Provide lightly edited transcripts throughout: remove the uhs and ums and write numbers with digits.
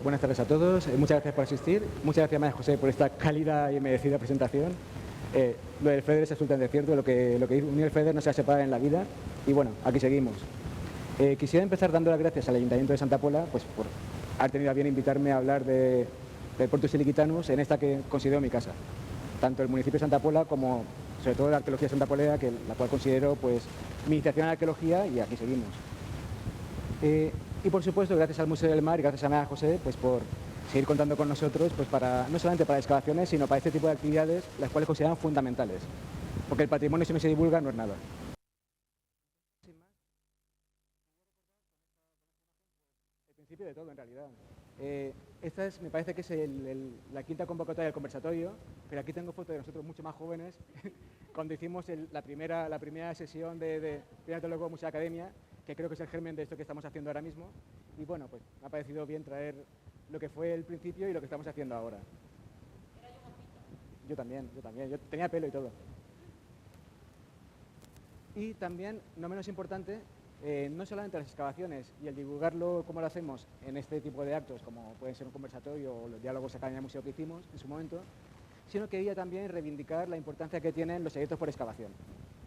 Buenas tardes a todos. Muchas gracias por asistir. Muchas gracias, María José, por esta cálida y merecida presentación. Lo del FEDER es absolutamente cierto. Lo que unió el FEDER no se va a separar en la vida. Y bueno, aquí seguimos. Quisiera empezar dando las gracias al Ayuntamiento de Santa Pola pues, por haber tenido a bien invitarme a hablar del Portus Iliquitanus en esta que considero mi casa. Tanto el municipio de Santa Pola como, sobre todo, la arqueología santapolera, la cual considero pues, mi iniciación en la arqueología, y aquí seguimos. Y por supuesto, gracias al Museo del Mar y gracias a María José pues, por seguir contando con nosotros, pues, no solamente para excavaciones, sino para este tipo de actividades, las cuales consideran fundamentales. Porque el patrimonio, si no se divulga, no es nada. El principio de todo, en realidad. Esta me parece que es la quinta convocatoria del conversatorio, pero aquí tengo fotos de nosotros mucho más jóvenes, cuando hicimos la primera sesión de Primatología Museo Academia, que creo que es el germen de esto que estamos haciendo ahora mismo. Y bueno, pues me ha parecido bien traer lo que fue el principio y lo que estamos haciendo ahora. Yo también. Yo tenía pelo y todo. Y también, no menos importante, no solamente las excavaciones y el divulgarlo como lo hacemos en este tipo de actos, como pueden ser un conversatorio o los diálogos acá en el museo que hicimos en su momento, sino que quería también reivindicar la importancia que tienen los proyectos por excavación,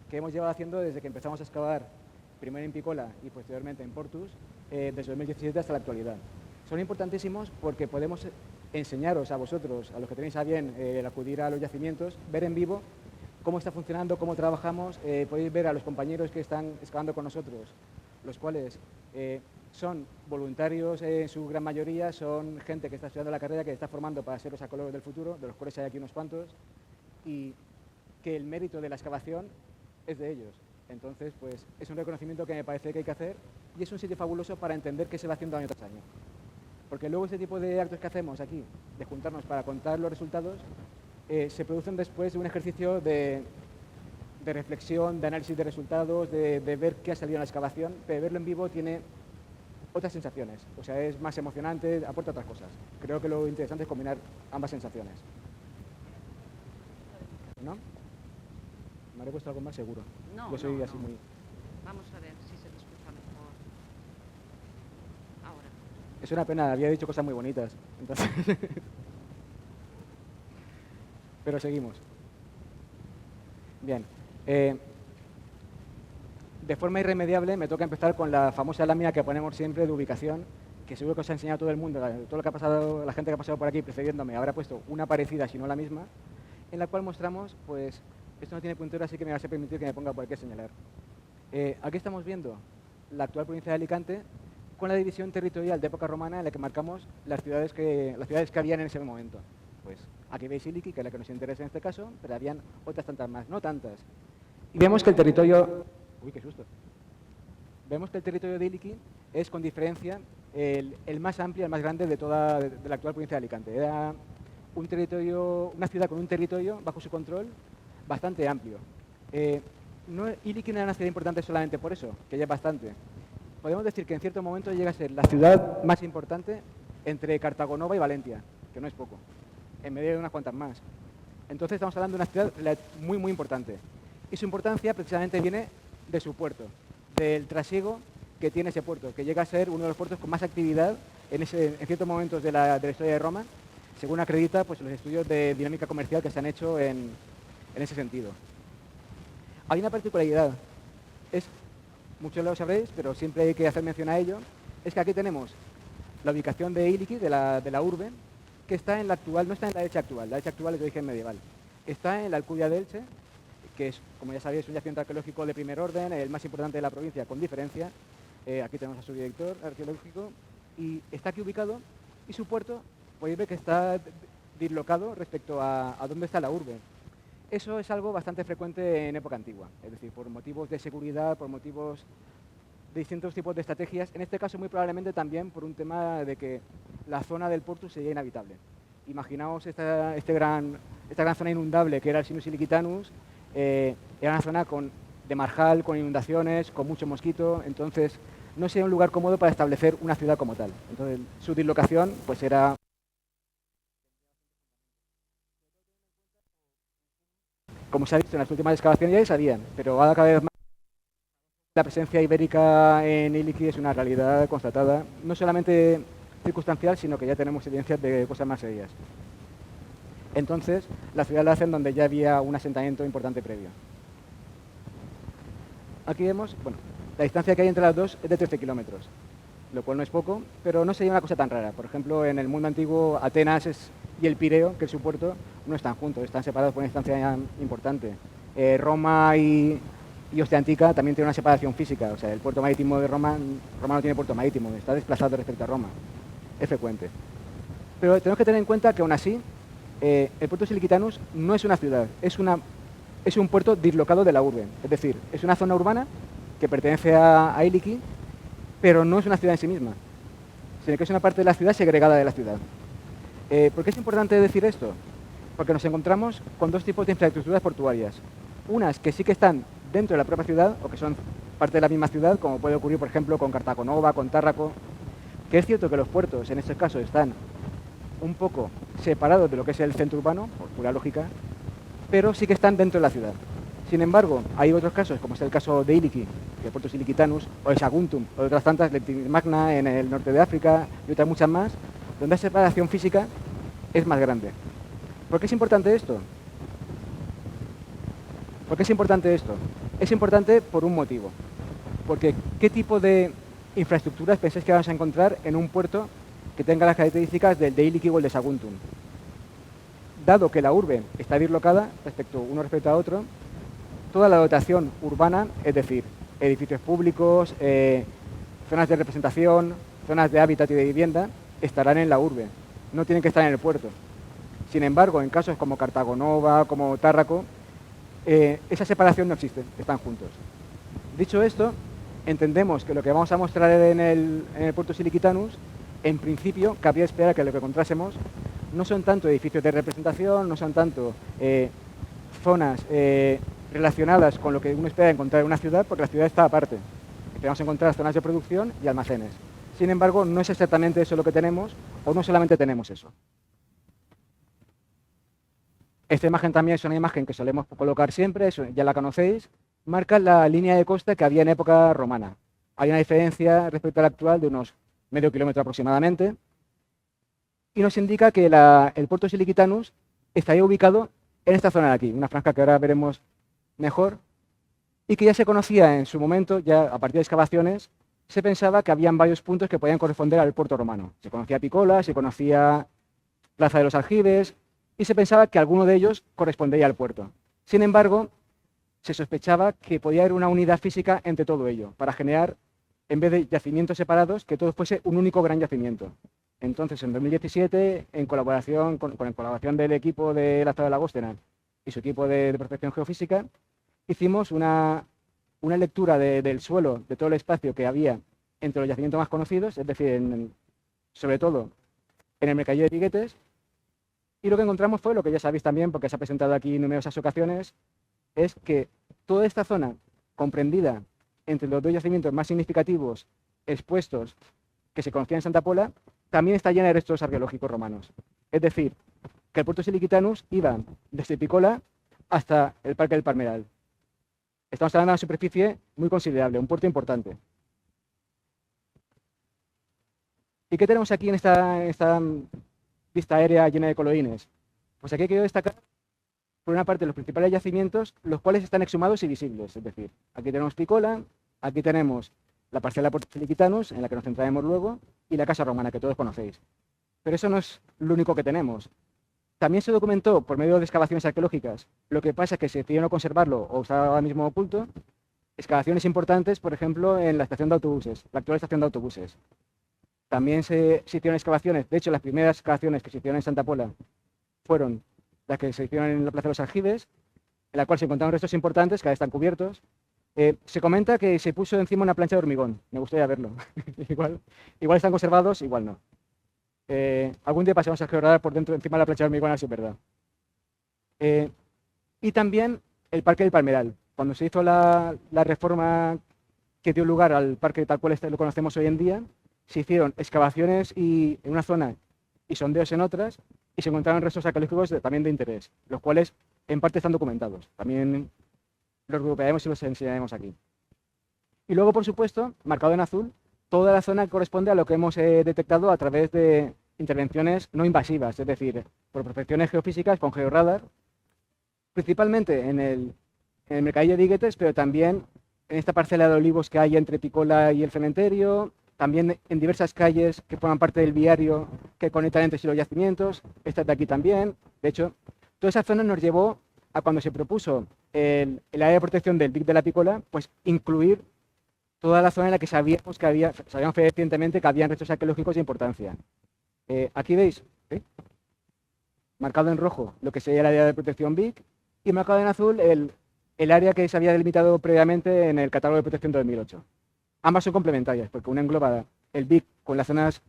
que hemos llevado haciendo desde que empezamos a excavar, primero en Picola y posteriormente en Portus, desde 2017 hasta la actualidad. Son importantísimos porque podemos enseñaros a vosotros, a los que tenéis a bien acudir a los yacimientos, ver en vivo cómo está funcionando, cómo trabajamos. Podéis ver a los compañeros que están excavando con nosotros, los cuales son voluntarios en su gran mayoría, son gente que está estudiando la carrera, que está formando para ser los arqueólogos del futuro, de los cuales hay aquí unos cuantos, y que el mérito de la excavación es de ellos. Entonces, pues es un reconocimiento que me parece que hay que hacer y es un sitio fabuloso para entender qué se va haciendo año tras año. Porque luego este tipo de actos que hacemos aquí, de juntarnos para contar los resultados, se producen después de un ejercicio de reflexión, de análisis de resultados, de ver qué ha salido en la excavación, pero verlo en vivo tiene otras sensaciones, o sea, es más emocionante, aporta otras cosas. Creo que lo interesante es combinar ambas sensaciones. ¿No? ¿Me habré puesto algo más seguro? No, yo soy no, así no. muy... Vamos a ver si se te escucha mejor ahora. Es una pena, había dicho cosas muy bonitas, entonces... Pero seguimos. Bien. De forma irremediable me toca empezar con la famosa lámina que ponemos siempre de ubicación, que seguro que os ha enseñado todo el mundo, todo lo que ha pasado, la gente que ha pasado por aquí precediéndome habrá puesto una parecida, si no la misma, en la cual mostramos, pues, esto no tiene puntero, así que me vas a permitir que me ponga por qué señalar. Aquí estamos viendo la actual provincia de Alicante con la división territorial de época romana en la que marcamos las ciudades que habían en ese momento. Pues aquí veis Iliki, que es la que nos interesa en este caso, pero habían otras tantas más, no tantas. Y vemos que el territorio... Uy, qué susto. Vemos que el territorio de Iliki es, con diferencia, el más amplio, el más grande de toda la actual provincia de Alicante. Era un territorio, una ciudad con un territorio bajo su control bastante amplio. Iliki no era una ciudad importante solamente por eso, que ya es bastante. Podemos decir que en cierto momento llega a ser la ciudad más importante entre Cartagonova y Valencia, que no es poco, en medio de unas cuantas más. Entonces estamos hablando de una ciudad muy, muy importante. Y su importancia precisamente viene de su puerto, del trasiego que tiene ese puerto, que llega a ser uno de los puertos con más actividad en ciertos momentos de la historia de Roma, según acredita pues, los estudios de dinámica comercial que se han hecho en ese sentido. Hay una particularidad, muchos lo sabréis, pero siempre hay que hacer mención a ello, es que aquí tenemos la ubicación de Iliki, de la urbe, que está en la actual, no está en la Elche actual, la Elche actual es de origen medieval, está en la Alcudia de Elche, que es, como ya sabéis, un yacimiento arqueológico de primer orden, el más importante de la provincia, con diferencia. Aquí tenemos a su director arqueológico, y está aquí ubicado, y su puerto, podéis ver que está dislocado respecto a dónde está la urbe. Eso es algo bastante frecuente en época antigua, es decir, por motivos de seguridad, por motivos de distintos tipos de estrategias, en este caso muy probablemente también por un tema de que la zona del Portus sería inhabitable. Imaginaos esta gran zona inundable que era el Sinus Iliquitanus, era una zona de marjal, con inundaciones, con mucho mosquito, entonces no sería un lugar cómodo para establecer una ciudad como tal. Entonces su dislocación pues era... Como se ha visto en las últimas excavaciones ya sabían, pero ahora cada vez más la presencia ibérica en Iliki es una realidad constatada, no solamente circunstancial, sino que ya tenemos evidencias de cosas más serias. Entonces, la ciudad la hacen donde ya había un asentamiento importante previo. Aquí vemos, bueno, la distancia que hay entre las dos es de 13 kilómetros, lo cual no es poco, pero no sería una cosa tan rara. Por ejemplo, en el mundo antiguo, Atenas y el Pireo, que es su puerto, no están juntos, están separados por una distancia importante. Roma y Ostia Antica también tienen una separación física, o sea, el puerto marítimo de Roma no tiene puerto marítimo, está desplazado respecto a Roma, es frecuente. Pero tenemos que tener en cuenta que aún así, el puerto Siliquitanus no es una ciudad, es un puerto dislocado de la urbe, es decir, es una zona urbana que pertenece a Iliki, pero no es una ciudad en sí misma, sino que es una parte de la ciudad segregada de la ciudad. ¿Por qué es importante decir esto? Porque nos encontramos con dos tipos de infraestructuras portuarias. Unas que sí que están dentro de la propia ciudad, o que son parte de la misma ciudad, como puede ocurrir, por ejemplo, con Cartagonova, con Tárraco, que es cierto que los puertos, en estos casos, están un poco separados de lo que es el centro urbano, por pura lógica, pero sí que están dentro de la ciudad. Sin embargo, hay otros casos, como es el caso de Iliki, de Puerto Siliquitanus, o de Saguntum, o de otras tantas, Magna en el norte de África, y otras muchas más, donde la separación física es más grande. ¿Por qué es importante esto? ¿Por qué es importante esto? Es importante por un motivo. Porque ¿qué tipo de infraestructuras pensáis que vamos a encontrar en un puerto que tenga las características del de Iliki o el de Saguntum? Dado que la urbe está dislocada uno respecto a otro, toda la dotación urbana, es decir, edificios públicos, zonas de representación, zonas de hábitat y de vivienda, estarán en la urbe, no tienen que estar en el puerto. Sin embargo, en casos como Cartagonova, como Tárraco, esa separación no existe, están juntos. Dicho esto, entendemos que lo que vamos a mostrar en el puerto Siliquitanus, en principio, cabría esperar que lo que encontrásemos no son tanto edificios de representación, no son tanto zonas relacionadas con lo que uno espera encontrar en una ciudad, porque la ciudad está aparte. Esperamos encontrar zonas de producción y almacenes. Sin embargo, no es exactamente eso lo que tenemos, o no solamente tenemos eso. Esta imagen también es una imagen que solemos colocar siempre, eso ya la conocéis, marca la línea de costa que había en época romana. Hay una diferencia respecto a la actual de unos medio kilómetro aproximadamente, y nos indica que el puerto Siliquitanus estaría ubicado en esta zona de aquí, una franja que ahora veremos mejor, y que ya se conocía en su momento, ya a partir de excavaciones, se pensaba que habían varios puntos que podían corresponder al puerto romano. Se conocía Picola, se conocía Plaza de los Aljibes, y se pensaba que alguno de ellos correspondería al puerto. Sin embargo, se sospechaba que podía haber una unidad física entre todo ello, para generar, en vez de yacimientos separados, que todo fuese un único gran yacimiento. Entonces, en 2017, en colaboración con la colaboración del equipo de la Estado de Lagostena y su equipo de prospección geofísica, hicimos una lectura del suelo, de todo el espacio que había entre los yacimientos más conocidos, es decir, sobre todo en el Mercadillo de Piguetes, y lo que encontramos fue lo que ya sabéis también, porque se ha presentado aquí en numerosas ocasiones, es que toda esta zona comprendida entre los dos yacimientos más significativos expuestos que se conocían en Santa Pola, también está llena de restos arqueológicos romanos. Es decir, que el puerto Siliquitanus iba desde Picola hasta el Parque del Palmeral. Estamos hablando de una superficie muy considerable, un puerto importante. ¿Y qué tenemos aquí en esta vista aérea llena de colorines? Pues aquí quiero destacar, por una parte, los principales yacimientos, los cuales están exhumados y visibles. Es decir, aquí tenemos Picola, aquí tenemos la parcela Puerto Siliquitanus, en la que nos centraremos luego, y la Casa Romana, que todos conocéis. Pero eso no es lo único que tenemos. También se documentó, por medio de excavaciones arqueológicas, lo que pasa es que se decidió no conservarlo o está ahora mismo oculto, excavaciones importantes, por ejemplo, en la estación de autobuses, la actual estación de autobuses. También se hicieron excavaciones, de hecho, las primeras excavaciones que se hicieron en Santa Pola fueron las que se hicieron en la Plaza de los Aljibes, en la cual se encontraron restos importantes que ahora están cubiertos. Se comenta que se puso encima una plancha de hormigón, me gustaría verlo. igual están conservados, igual no. Algún día pasamos a georadar por dentro, encima de la plancha de hormigón, así es verdad. Y también el Parque del Palmeral. Cuando se hizo la reforma que dio lugar al parque tal cual lo conocemos hoy en día, se hicieron excavaciones en una zona y sondeos en otras, y se encontraron restos arqueológicos también de interés, los cuales en parte están documentados. También los recuperaremos y los enseñaremos aquí. Y luego, por supuesto, marcado en azul, toda la zona corresponde a lo que hemos detectado a través de intervenciones no invasivas, es decir, por prospecciones geofísicas con georradar, principalmente en el Mercadillo de Viguetes, pero también en esta parcela de olivos que hay entre Picola y el cementerio, también en diversas calles que forman parte del viario que conectan entre sí los yacimientos, esta de aquí también. De hecho, toda esa zona nos llevó a cuando se propuso el área de protección del BIC de la Picola, pues incluir toda la zona en la que sabíamos fehacientemente que habían restos arqueológicos de importancia. Aquí veis, ¿eh? Marcado en rojo lo que sería el área de protección BIC y marcado en azul el área que se había delimitado previamente en el catálogo de protección de 2008. Ambas son complementarias, porque una engloba el BIC con las zonas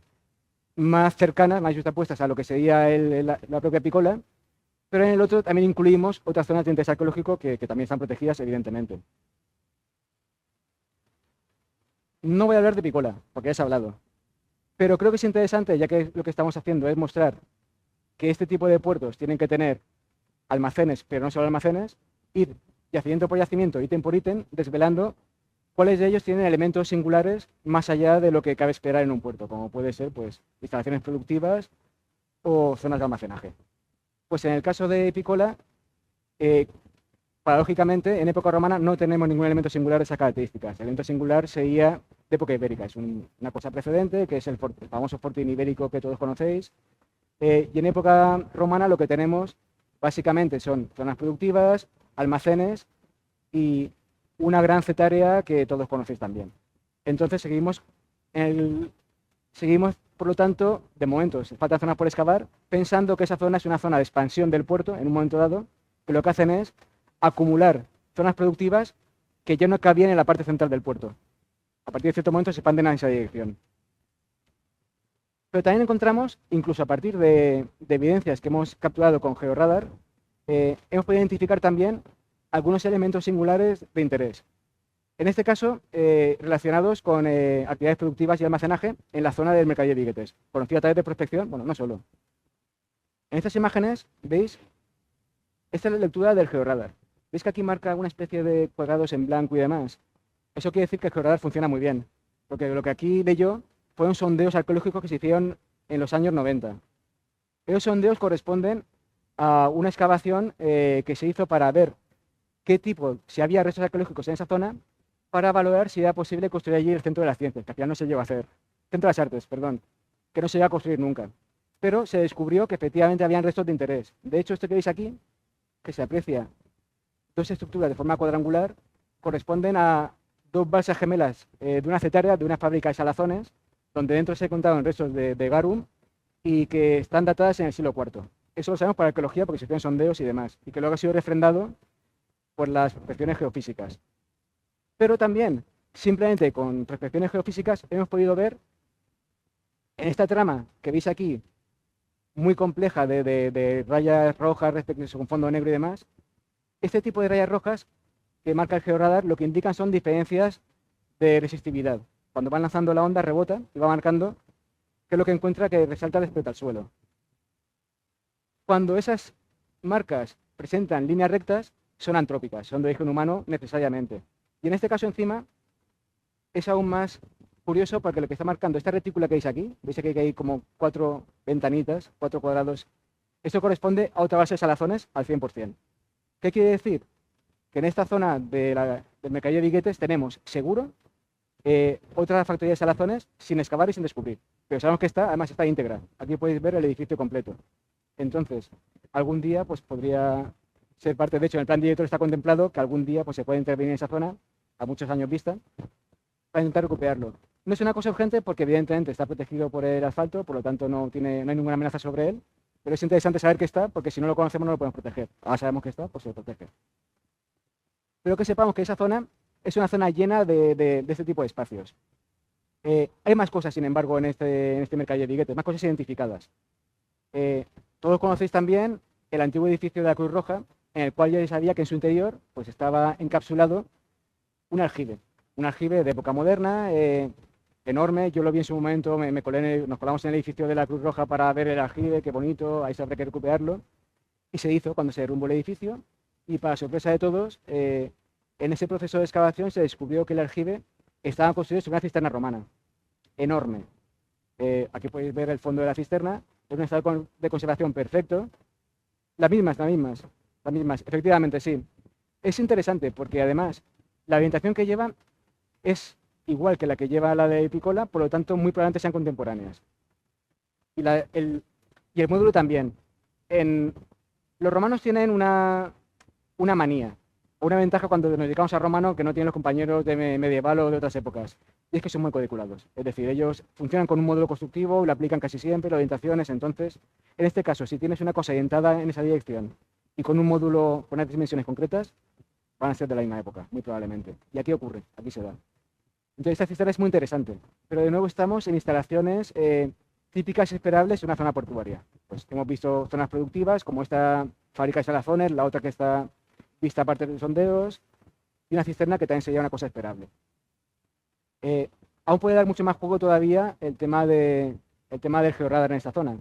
más cercanas, más justapuestas a lo que sería la propia Picola, pero en el otro también incluimos otras zonas de interés arqueológico que también están protegidas, evidentemente. No voy a hablar de Picola, porque ya se ha hablado, pero creo que es interesante, ya que lo que estamos haciendo es mostrar que este tipo de puertos tienen que tener almacenes, pero no solo almacenes, ir yacimiento por yacimiento, ítem por ítem, desvelando cuáles de ellos tienen elementos singulares más allá de lo que cabe esperar en un puerto, como puede ser pues, instalaciones productivas o zonas de almacenaje. Pues en el caso de Picola, paradójicamente, en época romana no tenemos ningún elemento singular de esas características. El elemento singular sería de época ibérica, es una cosa precedente, que es el famoso fortín ibérico que todos conocéis. Y en época romana lo que tenemos básicamente son zonas productivas, almacenes y una gran cetárea que todos conocéis también. Entonces seguimos, por lo tanto, de momento, faltan zonas por excavar, pensando que esa zona es una zona de expansión del puerto en un momento dado, que lo que hacen es acumular zonas productivas que ya no cabían en la parte central del puerto. A partir de cierto momento se expanden a esa dirección. Pero también encontramos, incluso a partir de evidencias que hemos capturado con georradar, hemos podido identificar también algunos elementos singulares de interés. En este caso, relacionados con actividades productivas y almacenaje en la zona del Mercadillo de Viguetes, conocida a través de prospección, bueno, no solo. En estas imágenes, veis, esta es la lectura del georradar. ¿Veis que aquí marca una especie de cuadrados en blanco y demás? Eso quiere decir que el georradar funciona muy bien, porque lo que aquí leyó fueron sondeos arqueológicos que se hicieron en los años 90. Esos sondeos corresponden a una excavación que se hizo para ver si había restos arqueológicos en esa zona, para valorar si era posible construir allí el Centro de las Ciencias, que al final no se llegó a hacer. Centro de las Artes, perdón, que no se llegó a construir nunca. Pero se descubrió que efectivamente habían restos de interés. De hecho, esto que veis aquí, que se aprecia dos estructuras de forma cuadrangular, corresponden a dos balsas gemelas de una cetárea, de una fábrica de salazones, donde dentro se encontraron restos de garum y que están datadas en el siglo IV. Eso lo sabemos por arqueología porque se hicieron sondeos y demás, y que luego ha sido refrendado por las prospecciones geofísicas. Pero también, simplemente con prospecciones geofísicas, hemos podido ver en esta trama que veis aquí, muy compleja de rayas rojas respecto con fondo negro y demás, este tipo de rayas rojas que marca el georradar lo que indican son diferencias de resistividad. Cuando van lanzando la onda rebota y va marcando qué es lo que encuentra que resalta respecto al suelo. Cuando esas marcas presentan líneas rectas, son antrópicas, son de origen humano necesariamente. Y en este caso encima es aún más curioso porque lo que está marcando esta retícula que veis aquí que hay como 4 ventanitas, 4 cuadrados, esto corresponde a otra base de salazones al 100%. ¿Qué quiere decir? Que en esta zona del Mercadillo de Viguetes tenemos seguro otra factoría de salazones sin excavar y sin descubrir. Pero sabemos que además está íntegra. Aquí podéis ver el edificio completo. Entonces, algún día pues podría ser parte, de hecho en el plan director está contemplado que algún día pues se puede intervenir en esa zona, a muchos años vista, para intentar recuperarlo. No es una cosa urgente porque evidentemente está protegido por el asfalto, por lo tanto no hay ninguna amenaza sobre él, pero es interesante saber que está, porque si no lo conocemos no lo podemos proteger. Ahora sabemos que está, pues se protege. Pero que sepamos que esa zona es una zona llena de este tipo de espacios. Hay más cosas, sin embargo, en este Mercadillo de Viguetes, más cosas identificadas. Todos conocéis también el antiguo edificio de la Cruz Roja, en el cual ya sabía que en su interior pues, estaba encapsulado un aljibe de época moderna, enorme. Yo lo vi en su momento, nos colamos en el edificio de la Cruz Roja para ver el aljibe, qué bonito, ahí se habrá que recuperarlo. Y se hizo cuando se derrumbó el edificio, y para sorpresa de todos, en ese proceso de excavación se descubrió que el aljibe estaba construido sobre una cisterna romana. enorme. Aquí podéis ver el fondo de la cisterna, es un estado de conservación perfecto. Las mismas, efectivamente, sí. Es interesante porque además la orientación que lleva es igual que la que lleva la de Piccola, por lo tanto muy probablemente sean contemporáneas. Y el módulo también. Los romanos tienen una manía, o una ventaja cuando nos dedicamos a romano que no tienen los compañeros de medieval o de otras épocas, y es que son muy codiculados. Es decir, ellos funcionan con un módulo constructivo, lo aplican casi siempre, las orientaciones, entonces, en este caso, si tienes una cosa orientada en esa dirección y con un módulo con unas dimensiones concretas, van a ser de la misma época, muy probablemente. Y aquí ocurre, aquí se da. Entonces, esta cisterna es muy interesante, pero de nuevo estamos en instalaciones típicas y esperables de una zona portuaria. Pues hemos visto zonas productivas, como esta fábrica de salazones, la otra que está vista aparte de sondeos, y una cisterna que también sería una cosa esperable. Aún puede dar mucho más juego todavía el tema del georradar en esta zona,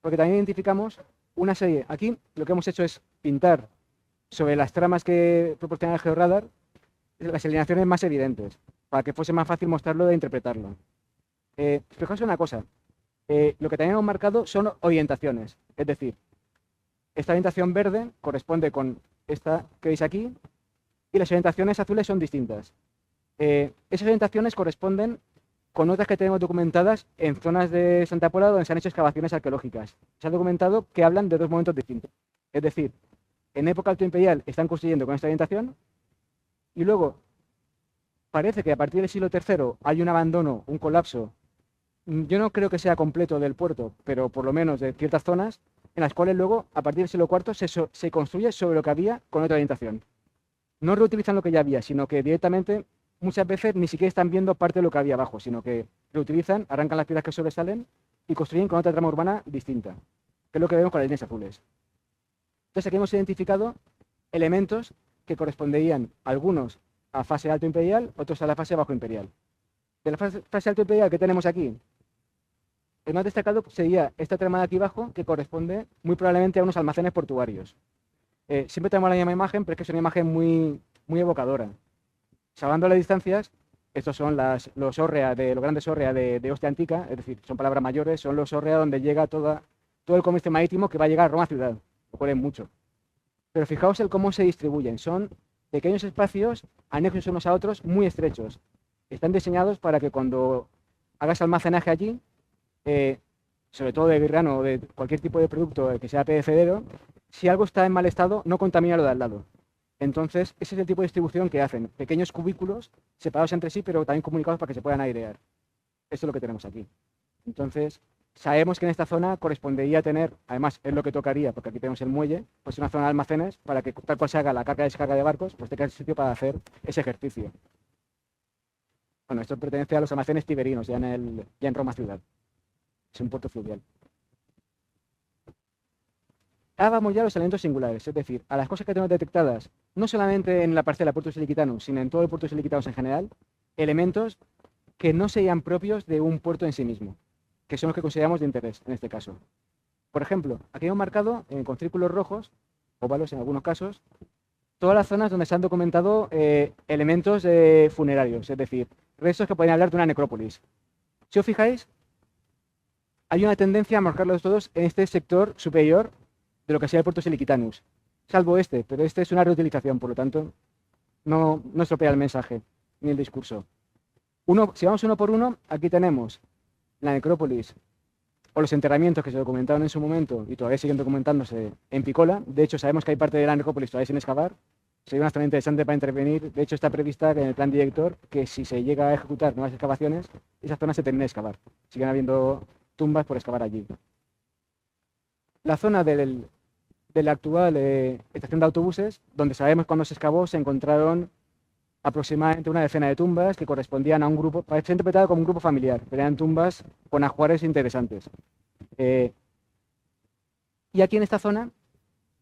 porque también identificamos una serie. Aquí lo que hemos hecho es pintar sobre las tramas que proporciona el georradar las alineaciones más evidentes, para que fuese más fácil mostrarlo e interpretarlo. Fijaos en una cosa, lo que también hemos marcado son orientaciones, es decir, esta orientación verde corresponde con esta que veis aquí, y las orientaciones azules son distintas. Esas orientaciones corresponden con otras que tenemos documentadas en zonas de Santa Pola donde se han hecho excavaciones arqueológicas. Se ha documentado que hablan de dos momentos distintos. Es decir, en época altoimperial están construyendo con esta orientación y luego parece que a partir del siglo III hay un abandono, un colapso. Yo no creo que sea completo del puerto, pero por lo menos de ciertas zonas en las cuales luego, a partir del siglo IV, se construye sobre lo que había con otra orientación. No reutilizan lo que ya había, sino que directamente muchas veces ni siquiera están viendo parte de lo que había abajo, sino que reutilizan, arrancan las piedras que sobresalen y construyen con otra trama urbana distinta, que es lo que vemos con las líneas azules. Entonces aquí hemos identificado elementos que corresponderían algunos a fase alto imperial, otros a la fase bajo imperial. De la fase alto imperial que tenemos aquí, el más destacado sería esta trama de aquí abajo, que corresponde muy probablemente a unos almacenes portuarios. Siempre tenemos la misma imagen, pero es que es una imagen muy, muy evocadora. Salvando las distancias, estos son los hórrea, los grandes hórrea de Ostia Antica, es decir, son palabras mayores, son los hórrea donde llega todo el comercio marítimo que va a llegar a Roma ciudad, lo cual es mucho. Pero fijaos en cómo se distribuyen, son pequeños espacios anexos unos a otros muy estrechos. Están diseñados para que cuando hagas almacenaje allí, sobre todo de grano o de cualquier tipo de producto que sea perecedero, si algo está en mal estado, no contamina lo de al lado. Entonces, ese es el tipo de distribución que hacen. Pequeños cubículos separados entre sí, pero también comunicados para que se puedan airear. Esto es lo que tenemos aquí. Entonces, sabemos que en esta zona correspondería tener, además es lo que tocaría, porque aquí tenemos el muelle, pues una zona de almacenes para que tal cual se haga la carga y descarga de barcos, pues tenga sitio para hacer ese ejercicio. Bueno, esto pertenece a los almacenes tiberinos, ya en Roma ciudad. Es un puerto fluvial. Ahora vamos ya a los elementos singulares, es decir, a las cosas que tenemos detectadas, no solamente en la parcela Puerto Siliquitanus, sino en todo el Puerto Siliquitanus en general, elementos que no sean propios de un puerto en sí mismo, que son los que consideramos de interés en este caso. Por ejemplo, aquí hemos marcado con círculos rojos, óvalos en algunos casos, todas las zonas donde se han documentado elementos funerarios, es decir, restos que pueden hablar de una necrópolis. Si os fijáis, hay una tendencia a marcarlos todos en este sector superior de lo que sea el Puerto Siliquitanus, salvo este, pero este es una reutilización, por lo tanto, no estropea el mensaje ni el discurso. Si vamos uno por uno, aquí tenemos la necrópolis o los enterramientos que se documentaron en su momento y todavía siguen documentándose en Piccola. De hecho, sabemos que hay parte de la necrópolis todavía sin excavar. Sería una zona interesante para intervenir. De hecho, está prevista en el plan director que si se llega a ejecutar nuevas excavaciones, esa zona se termina de excavar. Siguen habiendo tumbas por excavar allí. La zona de la actual estación de autobuses, donde sabemos cuando se excavó, se encontraron aproximadamente una decena de tumbas que correspondían a un grupo, parece interpretado como un grupo familiar, pero eran tumbas con ajuares interesantes. Y aquí en esta zona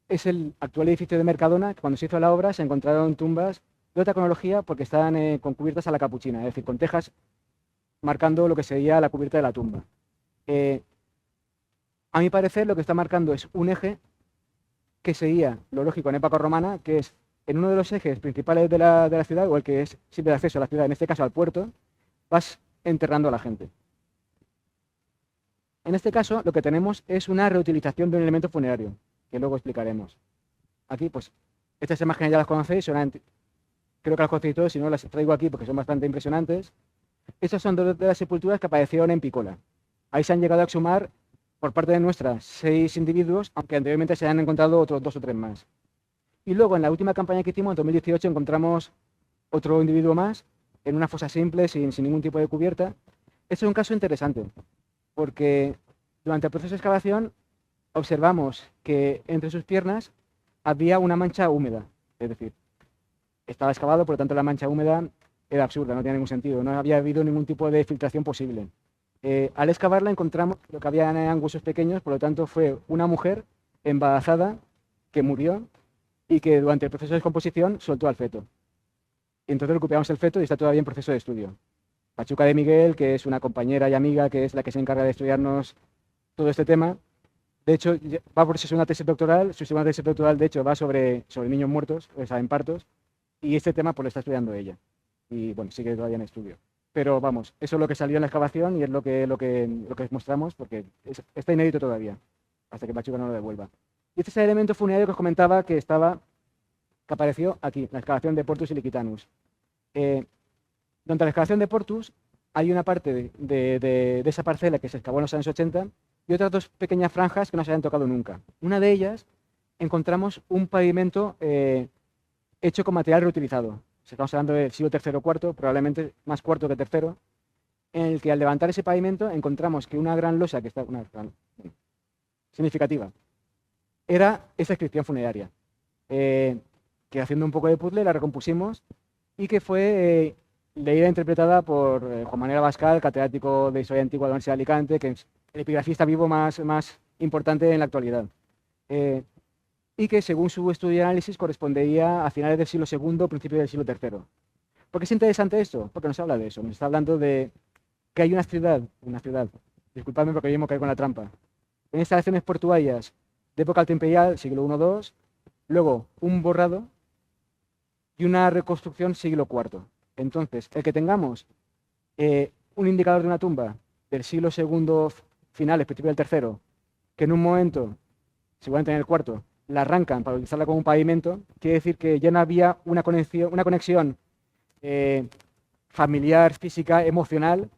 es el actual edificio de Mercadona, que cuando se hizo la obra se encontraron tumbas de otra cronología porque estaban con cubiertas a la capuchina, es decir, con tejas marcando lo que sería la cubierta de la tumba. A mi parecer, lo que está marcando es un eje que sería lo lógico en época romana, que es en uno de los ejes principales de la ciudad, o el que es simple de acceso a la ciudad, en este caso al puerto, vas enterrando a la gente. En este caso, lo que tenemos es una reutilización de un elemento funerario, que luego explicaremos. Aquí, pues, estas imágenes ya las conocéis, creo que las conocéis todos, si no las traigo aquí porque son bastante impresionantes. Estas son dos de las sepulturas que aparecieron en Picola. Ahí se han llegado a exhumar, por parte de nuestra, 6 individuos, aunque anteriormente se han encontrado otros 2 o 3 más. Y luego, en la última campaña que hicimos, en 2018, encontramos otro individuo más, en una fosa simple, sin ningún tipo de cubierta. Este es un caso interesante, porque durante el proceso de excavación observamos que entre sus piernas había una mancha húmeda, es decir, estaba excavado, por lo tanto la mancha húmeda era absurda, no tenía ningún sentido, no había habido ningún tipo de filtración posible. Al excavarla encontramos lo que había eran huesos pequeños, por lo tanto fue una mujer embarazada que murió y que durante el proceso de descomposición soltó al feto. Y entonces recuperamos el feto y está todavía en proceso de estudio. Pachuca de Miguel, que es una compañera y amiga, que es la que se encarga de estudiarnos todo este tema. De hecho, va por su segunda tesis doctoral. Su segunda tesis doctoral, de hecho, va sobre niños muertos, o sea, en partos. Y este tema pues lo está estudiando ella. Y bueno, sigue todavía en estudio. Pero vamos, eso es lo que salió en la excavación y es lo que mostramos, porque está inédito todavía, hasta que Pachuca no lo devuelva. Y este es el elemento funerario que os comentaba que apareció aquí, en la excavación de Portus Iliquitanus. Durante la excavación de Portus hay una parte de esa parcela que se excavó en los años 80 y otras 2 pequeñas franjas que no se habían tocado nunca. Una de ellas encontramos un pavimento hecho con material reutilizado. Estamos hablando del siglo III o IV, probablemente más cuarto que tercero, en el que al levantar ese pavimento encontramos que una gran losa, que está significativa, era esta inscripción funeraria, que haciendo un poco de puzzle la recompusimos y que fue leída e interpretada por Juan Manuel Abascal, catedrático de Historia Antigua de la Universidad de Alicante, que es el epigrafista vivo más importante en la actualidad. Y que según su estudio y análisis correspondería a finales del siglo II, principios del siglo III. ¿Por qué es interesante esto? Porque nos habla de eso, nos está hablando de que hay una ciudad, disculpadme porque yo me caí con la trampa, en instalaciones portuarias de época alta imperial, siglo I-II, luego un borrado y una reconstrucción siglo IV. Entonces, el que tengamos un indicador de una tumba del siglo II finales, principio del III, que en un momento, seguramente en el IV, la arrancan para utilizarla como un pavimento, quiere decir que ya no había una conexión familiar, física, emocional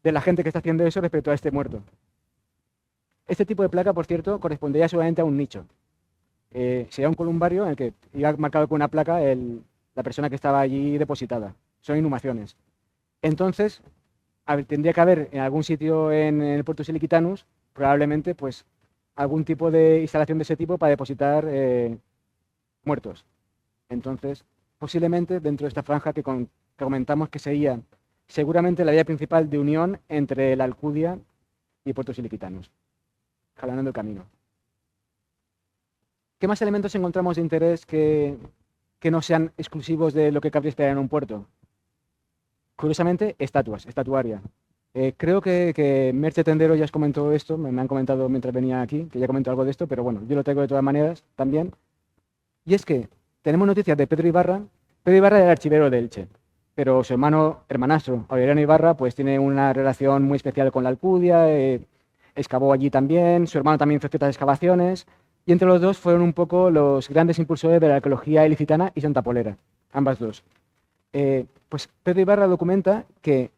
de la gente que está haciendo eso respecto a este muerto. Este tipo de placa, por cierto, correspondería seguramente a un nicho. Sería un columbario en el que iba marcado con una placa la persona que estaba allí depositada. Son inhumaciones. Entonces, tendría que haber en algún sitio en el Portus Iliquitanus, probablemente, pues, algún tipo de instalación de ese tipo para depositar muertos. Entonces, posiblemente dentro de esta franja que comentamos que sería seguramente la vía principal de unión entre la Alcudia y Portus Iliquitanus, jalonando el camino. ¿Qué más elementos encontramos de interés que no sean exclusivos de lo que cabría esperar en un puerto? Curiosamente, estatuaria. Creo que Merche Tendero ya os comentó esto, me han comentado mientras venía aquí, que ya comentó algo de esto, pero bueno, yo lo traigo de todas maneras también. Y es que tenemos noticias de Pedro Ibarra. Pedro Ibarra era el archivero de Elche, pero su hermanastro, Aureliano Ibarra, pues tiene una relación muy especial con la Alcudia, excavó allí también, su hermano también hizo ciertas excavaciones, y entre los dos fueron un poco los grandes impulsores de la arqueología ilicitana y santapolera, ambas dos. Pues Pedro Ibarra documenta que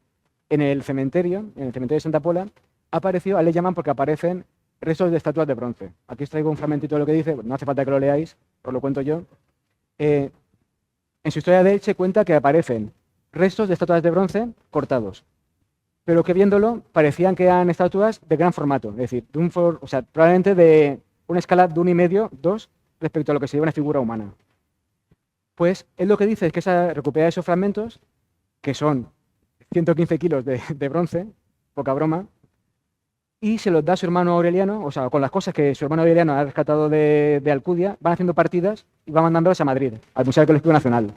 en el cementerio de Santa Pola, le llaman porque aparecen restos de estatuas de bronce. Aquí os traigo un fragmentito de lo que dice, no hace falta que lo leáis, os lo cuento yo. En su historia de Elche cuenta que aparecen restos de estatuas de bronce cortados, pero que viéndolo parecían que eran estatuas de gran formato, es decir, probablemente de una escala de 1,5, 2, respecto a lo que sería una figura humana. Pues él lo que dice es que recupera esos fragmentos, que son 115 kilos de bronce, poca broma, y se los da a su hermano Aureliano, o sea, con las cosas que su hermano Aureliano ha rescatado de Alcudia, van haciendo partidas y van mandándolas a Madrid, al Museo Arqueológico Nacional.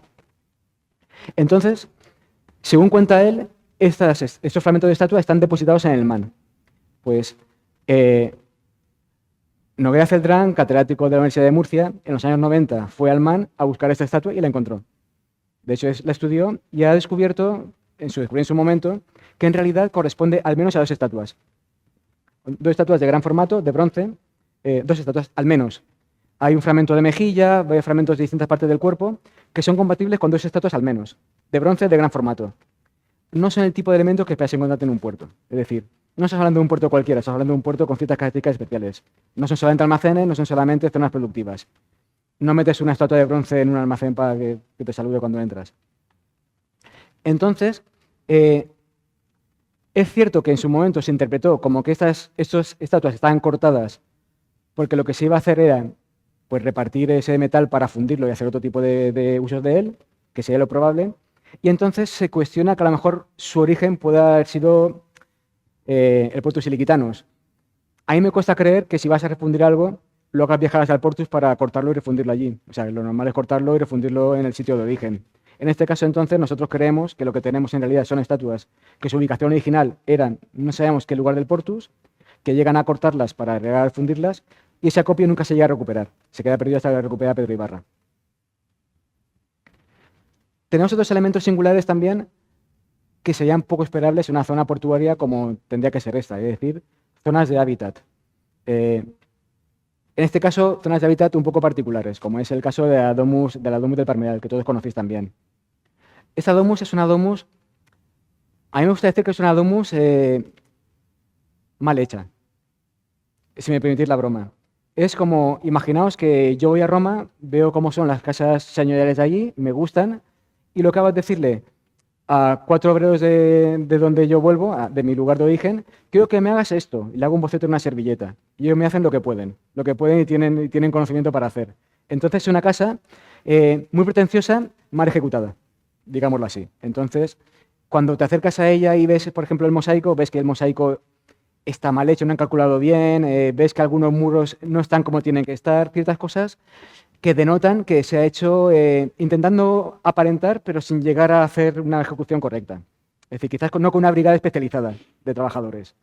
Entonces, según cuenta él, estos fragmentos de estatua están depositados en el MAN. Pues Noguera Celdrán, catedrático de la Universidad de Murcia, en los años 90 fue al MAN a buscar esta estatua y la encontró. De hecho, la estudió y ha descubierto en su momento, que en realidad corresponde al menos a 2 estatuas. dos estatuas de gran formato, de bronce, dos estatuas al menos. Hay un fragmento de mejilla, hay fragmentos de distintas partes del cuerpo que son compatibles con dos estatuas al menos, de bronce de gran formato. No son el tipo de elementos que esperas encontrarte en un puerto. Es decir, no estás hablando de un puerto cualquiera, estás hablando de un puerto con ciertas características especiales. No son solamente almacenes, no son solamente zonas productivas. No metes una estatua de bronce en un almacén para que te salude cuando entras. Entonces, es cierto que en su momento se interpretó como que estas estatuas estaban cortadas porque lo que se iba a hacer era pues, repartir ese metal para fundirlo y hacer otro tipo de usos de él, que sería lo probable. Y entonces se cuestiona que a lo mejor su origen pueda haber sido el Portus Siliquitanos. A mí me cuesta creer que si vas a refundir algo, lo hagas viajar hasta el Portus para cortarlo y refundirlo allí. O sea, lo normal es cortarlo y refundirlo en el sitio de origen. En este caso, entonces, nosotros creemos que lo que tenemos en realidad son estatuas que su ubicación original eran, no sabemos qué lugar del Portus, que llegan a cortarlas para llegar a fundirlas, y ese acopio nunca se llega a recuperar. Se queda perdido hasta que recupera Pedro Ibarra. Tenemos otros elementos singulares también que serían poco esperables en una zona portuaria como tendría que ser esta, es decir, zonas de hábitat. En este caso, zonas de hábitat un poco particulares, como es el caso de la Domus del Parmeral, que todos conocéis también. Esta Domus es una Domus, a mí me gusta decir que es una Domus mal hecha, si me permitís la broma. Es como, imaginaos que yo voy a Roma, veo cómo son las casas señoriales de allí, me gustan, y lo que hago es decirle a 4 obreros de donde yo vuelvo, de mi lugar de origen, quiero que me hagas esto, y le hago un boceto en una servilleta. Y ellos me hacen lo que pueden y tienen conocimiento para hacer. Entonces es una casa muy pretenciosa, mal ejecutada, digámoslo así. Entonces, cuando te acercas a ella y ves, por ejemplo, el mosaico, ves que el mosaico está mal hecho, no han calculado bien, ves que algunos muros no están como tienen que estar, ciertas cosas que denotan que se ha hecho intentando aparentar, pero sin llegar a hacer una ejecución correcta. Es decir, quizás no con una brigada especializada de trabajadores.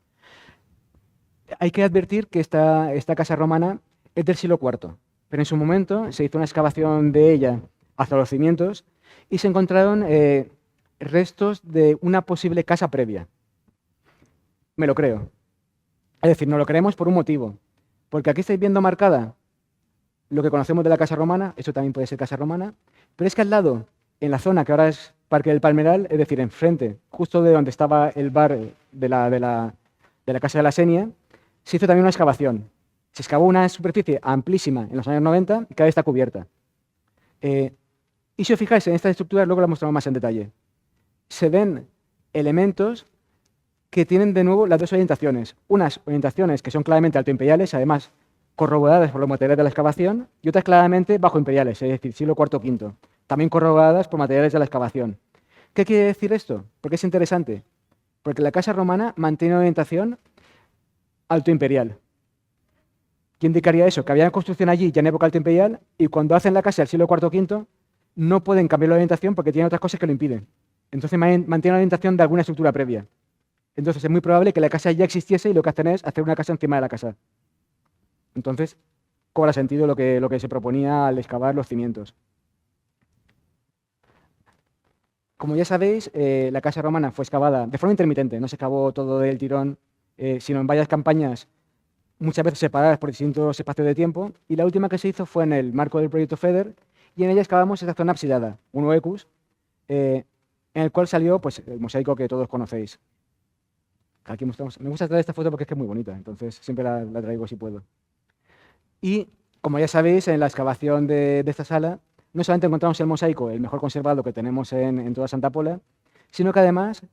Hay que advertir que esta casa romana es del siglo IV, pero en su momento se hizo una excavación de ella hasta los cimientos y se encontraron restos de una posible casa previa. Me lo creo. Es decir, no lo creemos por un motivo, porque aquí estáis viendo marcada lo que conocemos de la Casa Romana, eso también puede ser Casa Romana, pero es que al lado, en la zona que ahora es Parque del Palmeral, es decir, enfrente, justo de donde estaba el bar de la Casa de la Senia, se hizo también una excavación. Se excavó una superficie amplísima en los años 90 y cada vez está cubierta. Y si os fijáis en estas estructuras, luego las mostramos más en detalle. Se ven elementos que tienen de nuevo las dos orientaciones. Unas orientaciones que son claramente altoimperiales, además corroboradas por los materiales de la excavación, y otras claramente bajoimperiales, es decir, siglo IV o V, también corroboradas por materiales de la excavación. ¿Qué quiere decir esto? Porque es interesante. Porque la casa romana mantiene una orientación altoimperial. ¿Qué indicaría eso? Que había construcción allí ya en época altoimperial y cuando hacen la casa del siglo IV o V no pueden cambiar la orientación porque tienen otras cosas que lo impiden. Entonces mantienen la orientación de alguna estructura previa. Entonces es muy probable que la casa ya existiese y lo que hacen es hacer una casa encima de la casa. Entonces cobra sentido lo que se proponía al excavar los cimientos. Como ya sabéis, la casa romana fue excavada de forma intermitente, no se excavó todo del tirón, sino en varias campañas, muchas veces separadas por distintos espacios de tiempo, y la última que se hizo fue en el marco del proyecto FEDER, y en ella excavamos esta zona absidada, un oecus, en el cual salió pues, el mosaico que todos conocéis. Aquí mostramos. Me gusta traer esta foto porque es que es muy bonita, entonces siempre la traigo si puedo. Y, como ya sabéis, en la excavación de esta sala, no solamente encontramos el mosaico, el mejor conservado que tenemos en toda Santa Pola, sino que además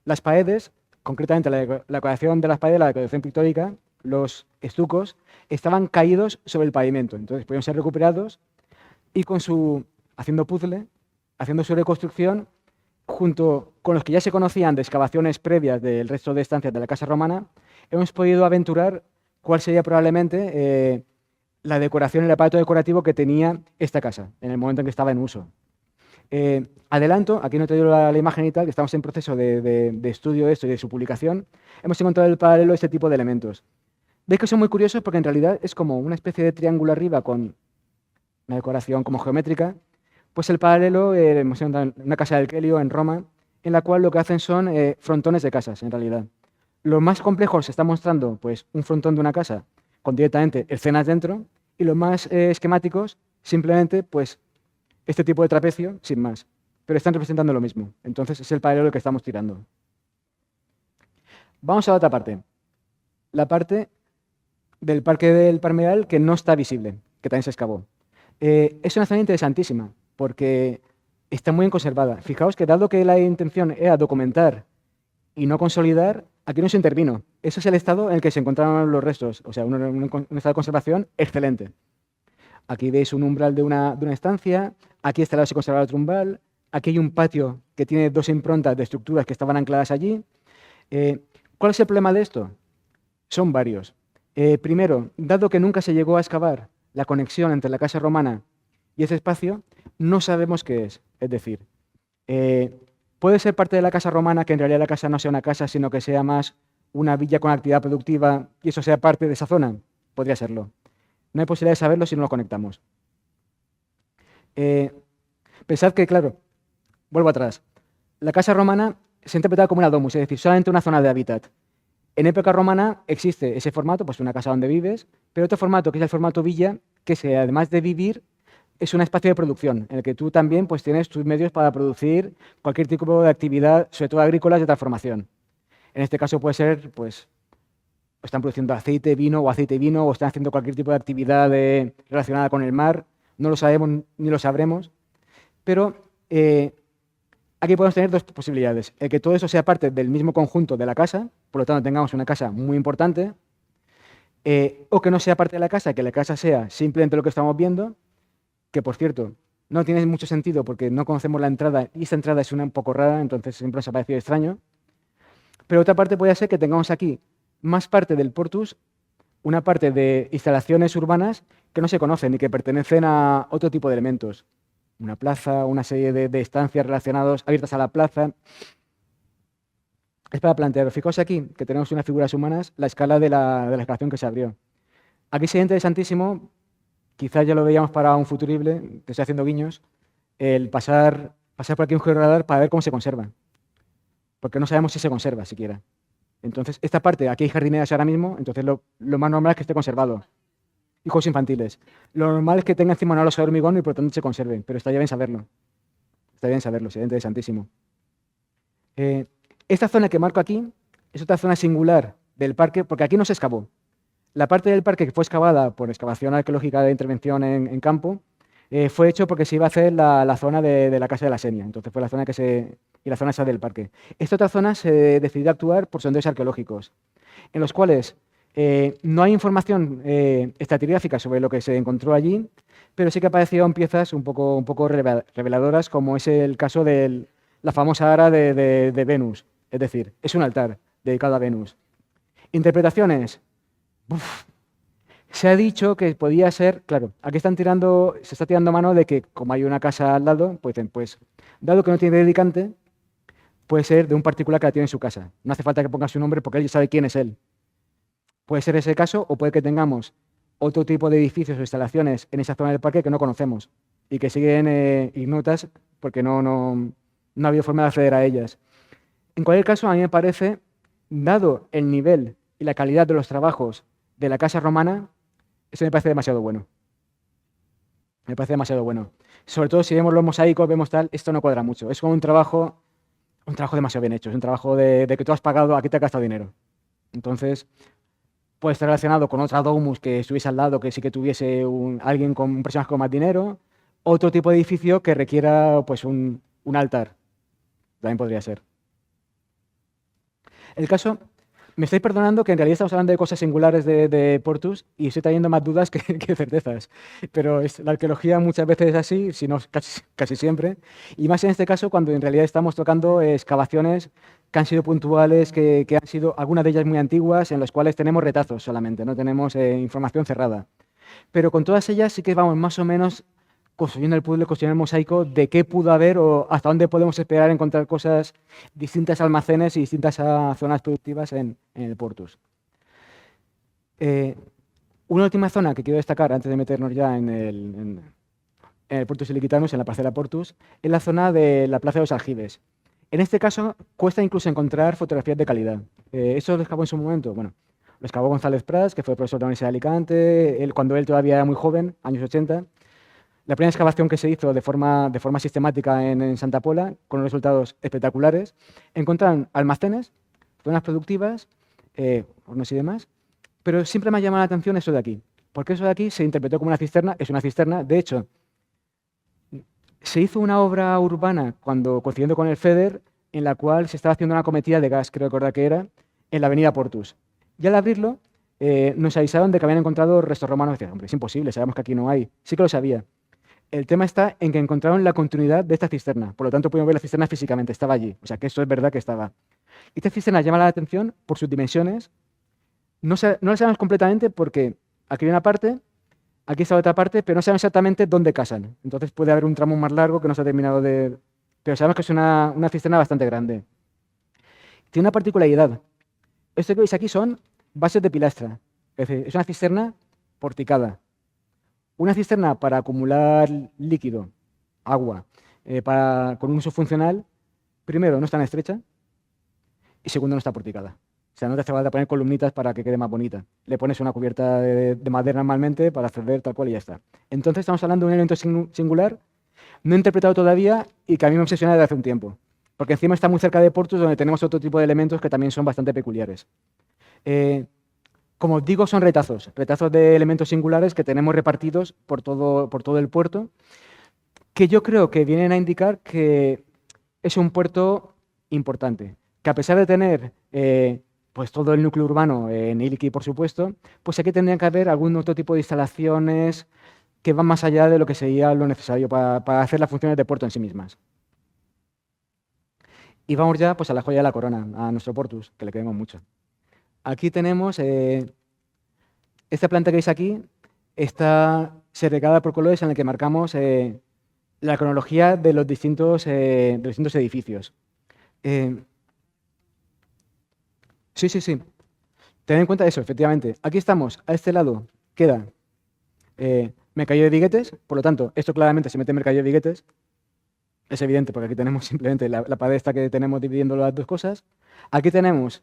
las paredes, concretamente la decoración de las paredes, la decoración pictórica, los estucos, estaban caídos sobre el pavimento. Entonces podían ser recuperados y haciendo puzzle, haciendo su reconstrucción, junto con los que ya se conocían de excavaciones previas del resto de estancias de la Casa Romana, hemos podido aventurar cuál sería probablemente la decoración y el aparato decorativo que tenía esta casa en el momento en que estaba en uso. Adelanto, aquí no te doy la imagen y tal, que estamos en proceso de estudio de esto y de su publicación. Hemos encontrado el paralelo a este tipo de elementos. Veis que son muy curiosos porque en realidad es como una especie de triángulo arriba con una decoración como geométrica. Pues el paralelo, hemos encontrado una casa del Quelio en Roma, en la cual lo que hacen son frontones de casas, en realidad. Los más complejos se está mostrando pues, un frontón de una casa con directamente escenas dentro, y los más esquemáticos, simplemente pues, este tipo de trapecio sin más. Pero están representando lo mismo. Entonces es el paralelo que estamos tirando. Vamos a la otra parte. La parte del Parque del Parmeal que no está visible, que también se excavó. Es una zona interesantísima porque está muy bien conservada. Fijaos que dado que la intención era documentar y no consolidar, aquí no se intervino. Ese es el estado en el que se encontraron los restos, o sea, un estado de conservación excelente. Aquí veis un umbral de una estancia, aquí está el lado se conserva otro umbral, aquí hay un patio que tiene dos improntas de estructuras que estaban ancladas allí. ¿Cuál es el problema de esto? Son varios. Primero, dado que nunca se llegó a excavar la conexión entre la casa romana y ese espacio, no sabemos qué es. Es decir, puede ser parte de la casa romana que en realidad la casa no sea una casa, sino que sea más una villa con actividad productiva y eso sea parte de esa zona. Podría serlo. No hay posibilidad de saberlo si no lo conectamos. Pensad que, claro, vuelvo atrás. La casa romana se ha interpretado como una domus, es decir, solamente una zona de hábitat. En época romana existe ese formato, pues una casa donde vives, pero otro formato, que es el formato villa, que además de vivir, es un espacio de producción, en el que tú también pues, tienes tus medios para producir cualquier tipo de actividad, sobre todo agrícolas, de transformación. En este caso puede ser, pues, están produciendo aceite, vino, o están haciendo cualquier tipo de actividad relacionada con el mar. No lo sabemos ni lo sabremos, pero aquí podemos tener dos posibilidades. El que todo eso sea parte del mismo conjunto de la casa, por lo tanto tengamos una casa muy importante, o que no sea parte de la casa, que la casa sea simplemente lo que estamos viendo, que por cierto no tiene mucho sentido porque no conocemos la entrada y esta entrada es un poco rara, entonces siempre nos ha parecido extraño. Pero otra parte puede ser que tengamos aquí más parte del Portus, una parte de instalaciones urbanas que no se conocen y que pertenecen a otro tipo de elementos. Una plaza, una serie de estancias relacionadas, abiertas a la plaza. Es para plantear, fijaos aquí, que tenemos unas figuras humanas, la escala de la excavación que se abrió. Aquí sería interesantísimo, quizás ya lo veíamos para un futurible, te estoy haciendo guiños, el pasar por aquí un georradar para ver cómo se conserva. Porque no sabemos si se conserva siquiera. Entonces, esta parte, aquí hay jardineras ahora mismo, entonces lo más normal es que esté conservado. Y juegos infantiles. Lo normal es que tenga encima una losa de hormigón y por lo tanto se conserve, pero estaría bien saberlo. Estaría bien saberlo, sería interesantísimo. Esta zona que marco aquí es otra zona singular del parque, porque aquí no se excavó. La parte del parque que fue excavada por excavación arqueológica de intervención en campo fue hecho porque se iba a hacer la zona de la Casa de la Senia. Entonces fue la zona y la zona esa del parque. Esta otra zona se decidió actuar por sondeos arqueológicos, en los cuales no hay información estratigráfica sobre lo que se encontró allí, pero sí que aparecieron piezas un poco reveladoras, como es el caso de la famosa ara de Venus. Es decir, es un altar dedicado a Venus. Interpretaciones. Uf. Se ha dicho que podía ser, claro, aquí se está tirando mano de que como hay una casa al lado, pues dicen, pues, dado que no tiene dedicante, puede ser de un particular que la tiene en su casa. No hace falta que ponga su nombre porque él ya sabe quién es él. Puede ser ese caso o puede que tengamos otro tipo de edificios o instalaciones en esa zona del parque que no conocemos y que siguen ignotas porque no ha habido forma de acceder a ellas. En cualquier caso, a mí me parece, dado el nivel y la calidad de los trabajos de la casa romana, eso me parece demasiado bueno. Me parece demasiado bueno. Sobre todo si vemos los mosaicos, vemos tal, esto no cuadra mucho. Es como un trabajo demasiado bien hecho. Es un trabajo de que tú has pagado, aquí te has gastado dinero. Entonces, puede estar relacionado con otra domus que estuviese al lado, que sí que tuviese alguien con un personaje con más dinero. Otro tipo de edificio que requiera pues un altar. También podría ser. El caso, me estáis perdonando que en realidad estamos hablando de cosas singulares de Portus y estoy trayendo más dudas que certezas. Pero la arqueología muchas veces es así, si no casi siempre. Y más en este caso cuando en realidad estamos tocando excavaciones que han sido puntuales, que han sido algunas de ellas muy antiguas, en las cuales tenemos retazos solamente, no tenemos información cerrada. Pero con todas ellas sí que vamos más o menos construyendo el puzzle, construyendo el mosaico de qué pudo haber o hasta dónde podemos esperar encontrar cosas, distintas almacenes y distintas zonas productivas en el Portus. Una última zona que quiero destacar antes de meternos ya en el Portus Iliquitanus, en la parcela Portus, es la zona de la Plaza de los Aljibes. En este caso, cuesta incluso encontrar fotografías de calidad. ¿Eso lo excavó en su momento? Bueno, lo excavó González Prats, que fue profesor de la Universidad de Alicante, cuando él todavía era muy joven, años 80. La primera excavación que se hizo de forma sistemática en Santa Pola, con unos resultados espectaculares, encontraron almacenes, zonas productivas, hornos y demás, pero siempre me ha llamado la atención eso de aquí, porque eso de aquí se interpretó como una cisterna, es una cisterna. De hecho, se hizo una obra urbana coincidiendo con el FEDER, en la cual se estaba haciendo una cometida de gas, creo recordar que era, en la avenida Portus. Y al abrirlo, nos avisaron de que habían encontrado restos romanos. Decían, hombre, es imposible, sabemos que aquí no hay. Sí que lo sabía. El tema está en que encontraron la continuidad de esta cisterna, por lo tanto pudimos ver la cisterna físicamente, estaba allí, o sea que eso es verdad que estaba. Esta cisterna llama la atención por sus dimensiones, no la sabemos completamente porque aquí hay una parte, aquí está otra parte, pero no sabemos exactamente dónde casan, entonces puede haber un tramo más largo que no se ha terminado de... Pero sabemos que es una cisterna bastante grande. Tiene una particularidad, esto que veis aquí son bases de pilastra, es decir, es una cisterna porticada. Una cisterna para acumular líquido, agua, con un uso funcional, primero, no es tan estrecha y segundo, no está porticada. O sea, no te hace falta poner columnitas para que quede más bonita. Le pones una cubierta de madera normalmente para acceder tal cual y ya está. Entonces estamos hablando de un elemento singular, no interpretado todavía y que a mí me obsesiona desde hace un tiempo. Porque encima está muy cerca de Portus, donde tenemos otro tipo de elementos que también son bastante peculiares. Como os digo, son retazos de elementos singulares que tenemos repartidos por todo el puerto, que yo creo que vienen a indicar que es un puerto importante, que a pesar de tener pues todo el núcleo urbano en Iliki, por supuesto, pues aquí tendrían que haber algún otro tipo de instalaciones que van más allá de lo que sería lo necesario para hacer las funciones de puerto en sí mismas. Y vamos ya pues, a la joya de la corona, a nuestro Portus, que le queremos mucho. Aquí tenemos esta planta que veis aquí, está segregada por colores en el que marcamos la cronología de los distintos edificios. Sí. Ten en cuenta eso, efectivamente. Aquí estamos, a este lado queda Mercadillo de Viguetes, por lo tanto, esto claramente se mete en Mercadillo de Viguetes. Es evidente, porque aquí tenemos simplemente la pared esta que tenemos dividiendo las dos cosas. Aquí tenemos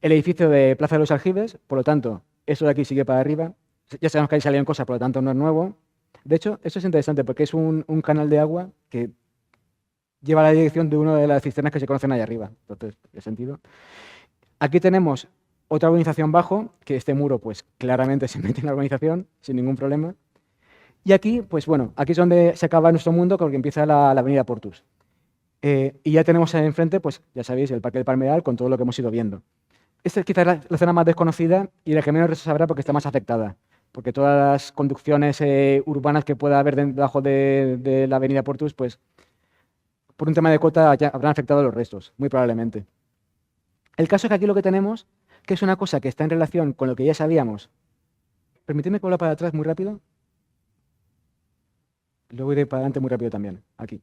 el edificio de Plaza de los Aljibes, por lo tanto, eso de aquí sigue para arriba. Ya sabemos que ahí salieron cosas, por lo tanto, no es nuevo. De hecho, esto es interesante porque es un canal de agua que lleva la dirección de una de las cisternas que se conocen ahí arriba. Entonces, tiene sentido. Aquí tenemos otra urbanización bajo, que este muro, pues, claramente se mete en la urbanización sin ningún problema. Y aquí, pues bueno, aquí es donde se acaba nuestro mundo, porque empieza la avenida Portus. Y ya tenemos ahí enfrente, pues, ya sabéis, el Parque del Palmeral con todo lo que hemos ido viendo. Esta es quizás la zona más desconocida y la que menos se sabrá porque está más afectada, porque todas las conducciones urbanas que pueda haber debajo de la avenida Portus, pues por un tema de cota ya habrán afectado los restos, muy probablemente. El caso es que aquí lo que tenemos, que es una cosa que está en relación con lo que ya sabíamos. Permitidme que vuelva para atrás muy rápido. Luego iré para adelante muy rápido también, aquí.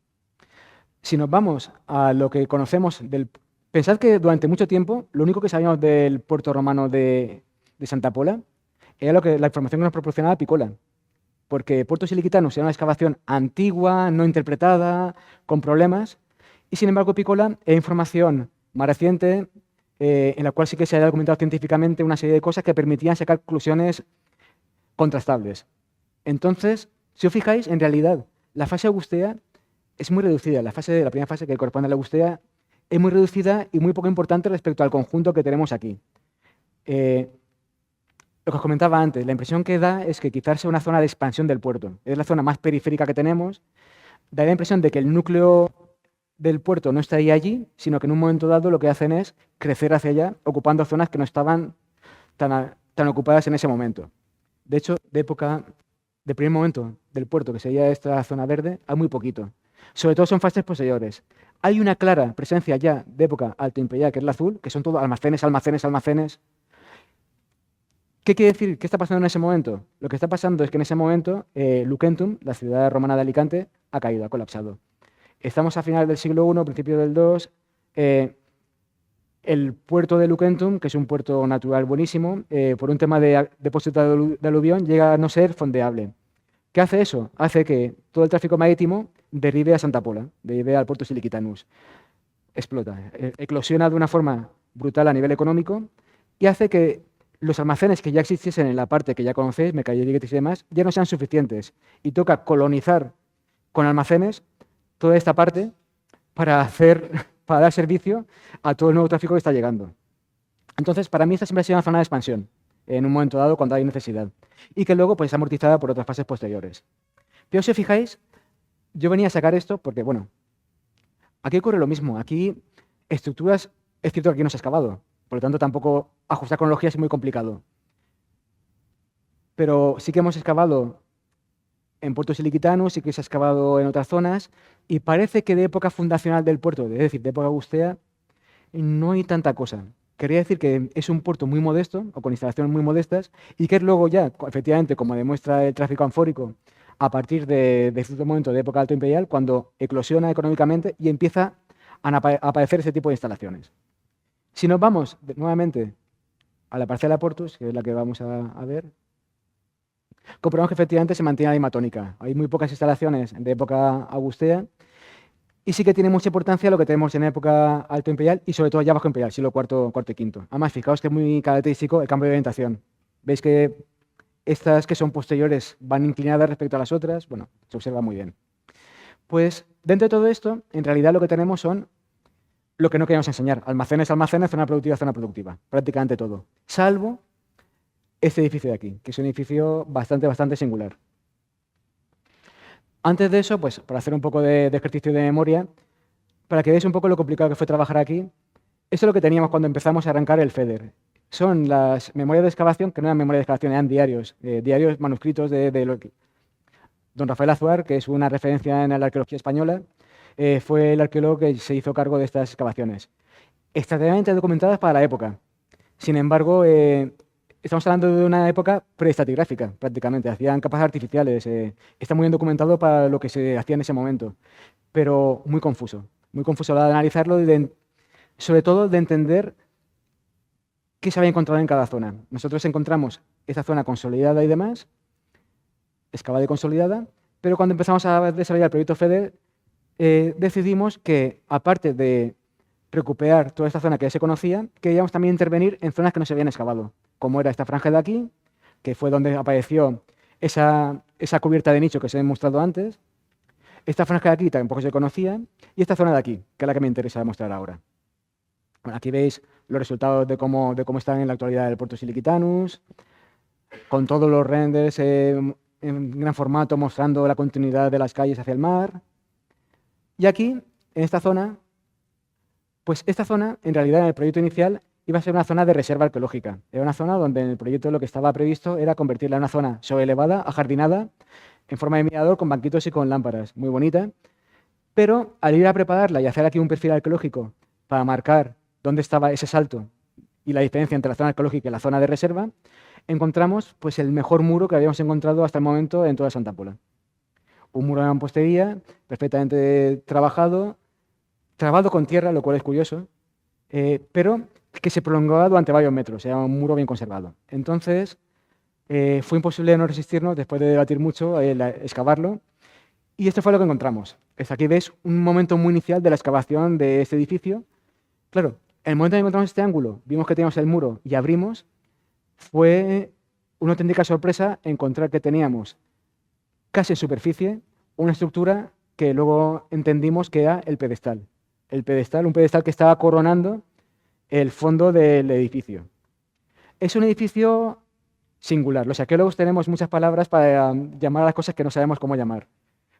Si nos vamos a lo que conocemos del... Pensad que durante mucho tiempo lo único que sabíamos del puerto romano de Santa Pola era la información que nos proporcionaba Picola, porque Puertos Ilicitanos era una excavación antigua, no interpretada, con problemas, y sin embargo Picola era información más reciente, en la cual sí que se había documentado científicamente una serie de cosas que permitían sacar conclusiones contrastables. Entonces, si os fijáis, en realidad la fase augustea es muy reducida, la primera fase que corresponde a la augustea es muy reducida y muy poco importante respecto al conjunto que tenemos aquí. Lo que os comentaba antes, la impresión que da es que quizás sea una zona de expansión del puerto. Es la zona más periférica que tenemos. Da la impresión de que el núcleo del puerto no estaría allí, sino que en un momento dado lo que hacen es crecer hacia allá, ocupando zonas que no estaban tan ocupadas en ese momento. De hecho, de primer momento del puerto, que sería esta zona verde, hay muy poquito. Sobre todo son fases posteriores. Hay una clara presencia ya de época altoimperial, que es la azul, que son todo almacenes. ¿Qué quiere decir? ¿Qué está pasando en ese momento? Lo que está pasando es que en ese momento Lucentum, la ciudad romana de Alicante, ha caído, ha colapsado. Estamos a finales del siglo I, principio del II. El puerto de Lucentum, que es un puerto natural buenísimo, por un tema de depósito de aluvión, llega a no ser fondeable. ¿Qué hace eso? Hace que todo el tráfico marítimo derive a Santa Pola, derive al puerto Siliquitanus. Explota, eclosiona de una forma brutal a nivel económico y hace que los almacenes que ya existiesen en la parte que ya conocéis, Mercadillos y demás, ya no sean suficientes. Y toca colonizar con almacenes toda esta parte para dar servicio a todo el nuevo tráfico que está llegando. Entonces, para mí esta siempre ha sido una zona de expansión, en un momento dado cuando hay necesidad, y que luego pues, es amortizada por otras fases posteriores. Pero si os fijáis, yo venía a sacar esto porque, bueno, aquí ocurre lo mismo. Aquí estructuras, es cierto que aquí no se ha excavado, por lo tanto tampoco ajustar cronología es muy complicado. Pero sí que hemos excavado en Puerto Siliquitanus, sí que se ha excavado en otras zonas, y parece que de época fundacional del puerto, es decir, de época augustea, no hay tanta cosa. Quería decir que es un puerto muy modesto, o con instalaciones muy modestas, y que luego ya, efectivamente, como demuestra el tráfico anfórico, a partir de cierto momento de época alto imperial, cuando eclosiona económicamente y empieza a aparecer ese tipo de instalaciones. Si nos vamos nuevamente a la parcela Portus, que es la que vamos a ver, comprobamos que efectivamente se mantiene la misma tónica. Hay muy pocas instalaciones de época augustea y sí que tiene mucha importancia lo que tenemos en época alto imperial y sobre todo ya bajo imperial, siglo IV, cuarto y quinto. Además, fijaos que es muy característico el cambio de orientación. Veis que estas que son posteriores van inclinadas respecto a las otras. Bueno, se observa muy bien. Pues dentro de todo esto, en realidad lo que tenemos son lo que no queremos enseñar. Almacenes, almacenes, zona productiva, prácticamente todo. Salvo este edificio de aquí, que es un edificio bastante singular. Antes de eso, pues para hacer un poco de ejercicio de memoria, para que veáis un poco lo complicado que fue trabajar aquí, esto es lo que teníamos cuando empezamos a arrancar el FEDER. Son las memorias de excavación, que no eran memorias de excavación, eran diarios, diarios manuscritos de lo que don Rafael Azuar, que es una referencia en la arqueología española, fue el arqueólogo que se hizo cargo de estas excavaciones. Extraordinariamente documentadas para la época. Sin embargo, estamos hablando de una época preestratigráfica, prácticamente. Hacían capas artificiales. Está muy bien documentado para lo que se hacía en ese momento, pero muy confuso. Muy confuso a la hora de analizarlo y sobre todo de entender qué se había encontrado en cada zona. Nosotros encontramos esta zona consolidada y demás, excavada y consolidada, pero cuando empezamos a desarrollar el proyecto FEDER, decidimos que, aparte de recuperar toda esta zona que ya se conocía, queríamos también intervenir en zonas que no se habían excavado, como era esta franja de aquí, que fue donde apareció esa cubierta de nicho que os he mostrado antes, esta franja de aquí tampoco se conocía, y esta zona de aquí, que es la que me interesa mostrar ahora. Bueno, aquí veis los resultados de cómo están en la actualidad el puerto Siliquitanus, con todos los renders en gran formato mostrando la continuidad de las calles hacia el mar. Y aquí, en esta zona, pues esta zona, en realidad, en el proyecto inicial, iba a ser una zona de reserva arqueológica. Era una zona donde en el proyecto lo que estaba previsto era convertirla en una zona sobrelevada, ajardinada, en forma de mirador, con banquitos y con lámparas. Muy bonita. Pero al ir a prepararla y hacer aquí un perfil arqueológico para marcar dónde estaba ese salto y la diferencia entre la zona arqueológica y la zona de reserva, encontramos pues, el mejor muro que habíamos encontrado hasta el momento en toda Santa Pola. Un muro de mampostería, perfectamente trabajado con tierra, lo cual es curioso, pero que se prolongaba durante varios metros, era un muro bien conservado. Entonces, fue imposible no resistirnos, después de debatir mucho, excavarlo, y esto fue lo que encontramos. Aquí ves un momento muy inicial de la excavación de este edificio. Claro, en el momento en que encontramos este ángulo, vimos que teníamos el muro y abrimos, fue una auténtica sorpresa encontrar que teníamos casi en superficie una estructura que luego entendimos que era el pedestal. Un pedestal que estaba coronando el fondo del edificio. Es un edificio singular. Los arqueólogos tenemos muchas palabras para llamar a las cosas que no sabemos cómo llamar.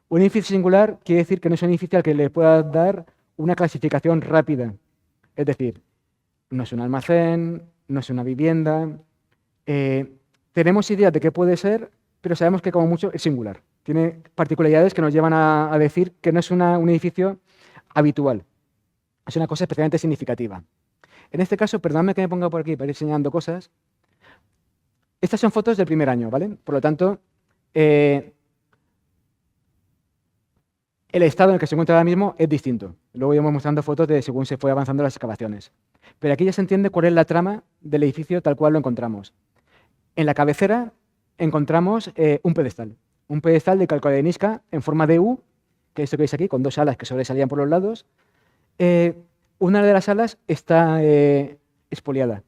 Un edificio singular quiere decir que no es un edificio al que le pueda dar una clasificación rápida. Es decir, no es un almacén, no es una vivienda. Tenemos ideas de qué puede ser, pero sabemos que como mucho es singular. Tiene particularidades que nos llevan a decir que no es un edificio habitual. Es una cosa especialmente significativa. En este caso, perdóname que me ponga por aquí para ir señalando cosas. Estas son fotos del primer año, ¿vale? Por lo tanto, el estado en el que se encuentra ahora mismo es distinto. Luego iremos mostrando fotos de según se fue avanzando las excavaciones. Pero aquí ya se entiende cuál es la trama del edificio tal cual lo encontramos. En la cabecera encontramos un pedestal. un pedestal de calcoarenisca en forma de U, que es esto que veis aquí, con 2 alas que sobresalían por los lados. Una de las alas está expoliada.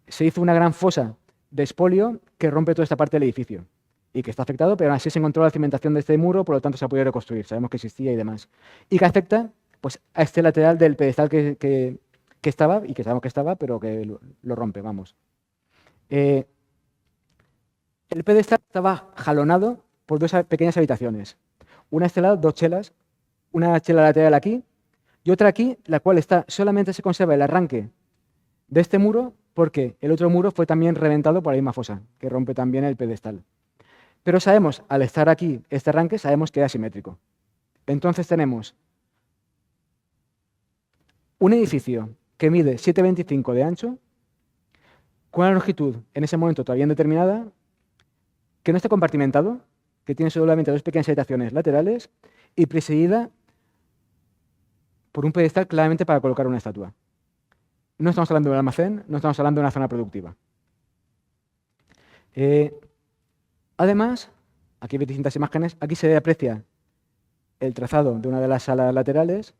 Se hizo una gran fosa de expolio que rompe toda esta parte del edificio y que está afectado, pero aún así se encontró la cimentación de este muro, por lo tanto se ha podido reconstruir, sabemos que existía y demás. Y que afecta pues, a este lateral del pedestal que estaba, y que sabemos que estaba, pero que lo rompe, vamos. El pedestal estaba jalonado por 2 pequeñas habitaciones. Una estelada, 2 chelas, una chela lateral aquí y otra aquí, la cual solamente se conserva el arranque de este muro porque el otro muro fue también reventado por la misma fosa, que rompe también el pedestal. Pero sabemos, al estar aquí este arranque, sabemos que es asimétrico. Entonces tenemos un edificio que mide 7,25 de ancho, con una longitud en ese momento todavía indeterminada, que no está compartimentado, que tiene solamente 2 pequeñas habitaciones laterales y presidida por un pedestal claramente para colocar una estatua. No estamos hablando de un almacén, no estamos hablando de una zona productiva. Además, aquí veis distintas imágenes, aquí se aprecia el trazado de una de las salas laterales.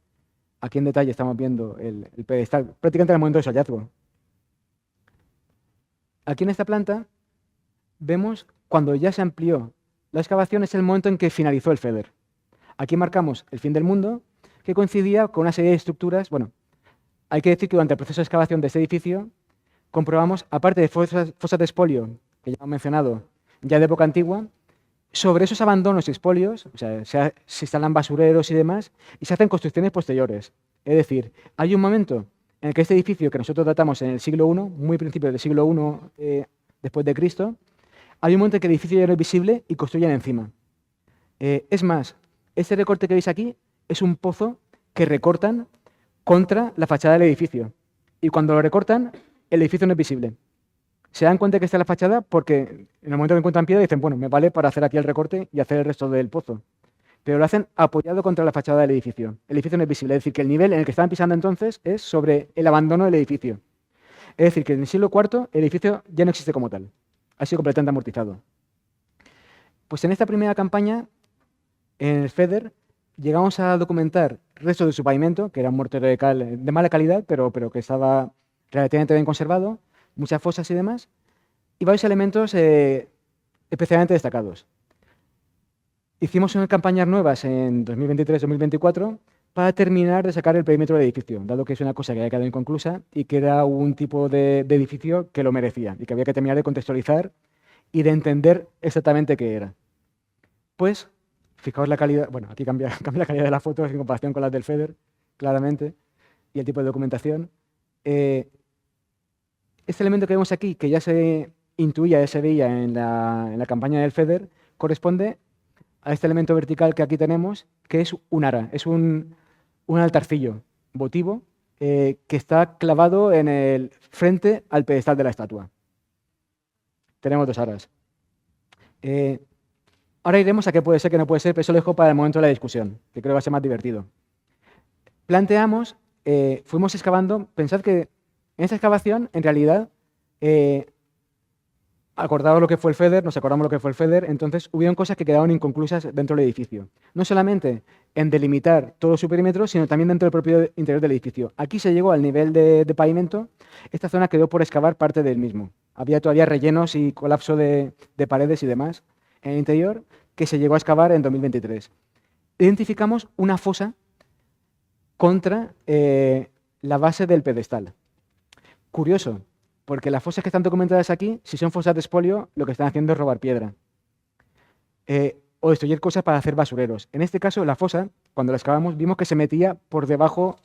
Aquí en detalle estamos viendo el pedestal, prácticamente en el momento de su hallazgo. Aquí en esta planta vemos cuando ya se amplió la excavación, es el momento en que finalizó el FEDER. Aquí marcamos el fin del mundo, que coincidía con una serie de estructuras. Bueno, hay que decir que durante el proceso de excavación de este edificio comprobamos, aparte de fosas de expolio, que ya hemos mencionado, ya de época antigua, sobre esos abandonos y expolios, o sea, se instalan basureros y demás, y se hacen construcciones posteriores. Es decir, hay un momento en el que este edificio, que nosotros datamos en el siglo I, muy principio del siglo I después de Cristo, hay un momento en que el edificio ya no es visible y construyen encima. Es más, este recorte que veis aquí es un pozo que recortan contra la fachada del edificio. Y cuando lo recortan, el edificio no es visible. Se dan cuenta que está en la fachada porque en el momento que encuentran piedra dicen, bueno, me vale para hacer aquí el recorte y hacer el resto del pozo. Pero lo hacen apoyado contra la fachada del edificio. El edificio no es visible, es decir, que el nivel en el que estaban pisando entonces es sobre el abandono del edificio. Es decir, que en el siglo IV el edificio ya no existe como tal. Ha sido completamente amortizado. Pues en esta primera campaña, en el FEDER, llegamos a documentar restos de su pavimento, que era un mortero de cal de mala calidad, pero que estaba relativamente bien conservado, muchas fosas y demás, y varios elementos especialmente destacados. Hicimos unas campañas nuevas en 2023-2024 para terminar de sacar el perímetro del edificio, dado que es una cosa que había quedado inconclusa y que era un tipo de edificio que lo merecía y que había que terminar de contextualizar y de entender exactamente qué era. Pues, fijaos la calidad, bueno, aquí cambia la calidad de las fotos en comparación con las del FEDER, claramente, y el tipo de documentación. Este elemento que vemos aquí, que ya se intuía, ya se veía en la campaña del FEDER, corresponde a este elemento vertical que aquí tenemos, que es un ara, es un altarcillo votivo que está clavado en el frente al pedestal de la estatua. Tenemos 2 aras. Ahora iremos a qué puede ser, qué no puede ser, pero eso lo dejo para el momento de la discusión, que creo que va a ser más divertido. Planteamos, fuimos excavando, pensad que en esta excavación, en realidad, acordamos lo que fue el FEDER, nos acordamos lo que fue el FEDER, entonces hubieron cosas que quedaron inconclusas dentro del edificio. No solamente en delimitar todo su perímetro, sino también dentro del propio interior del edificio. Aquí se llegó al nivel de pavimento, esta zona quedó por excavar parte del mismo. Había todavía rellenos y colapso de paredes y demás en el interior, que se llegó a excavar en 2023. Identificamos una fosa contra la base del pedestal. Curioso, porque las fosas que están documentadas aquí, si son fosas de expolio, lo que están haciendo es robar piedra. O destruir cosas para hacer basureros. En este caso, la fosa, cuando la excavamos, vimos que se metía por debajo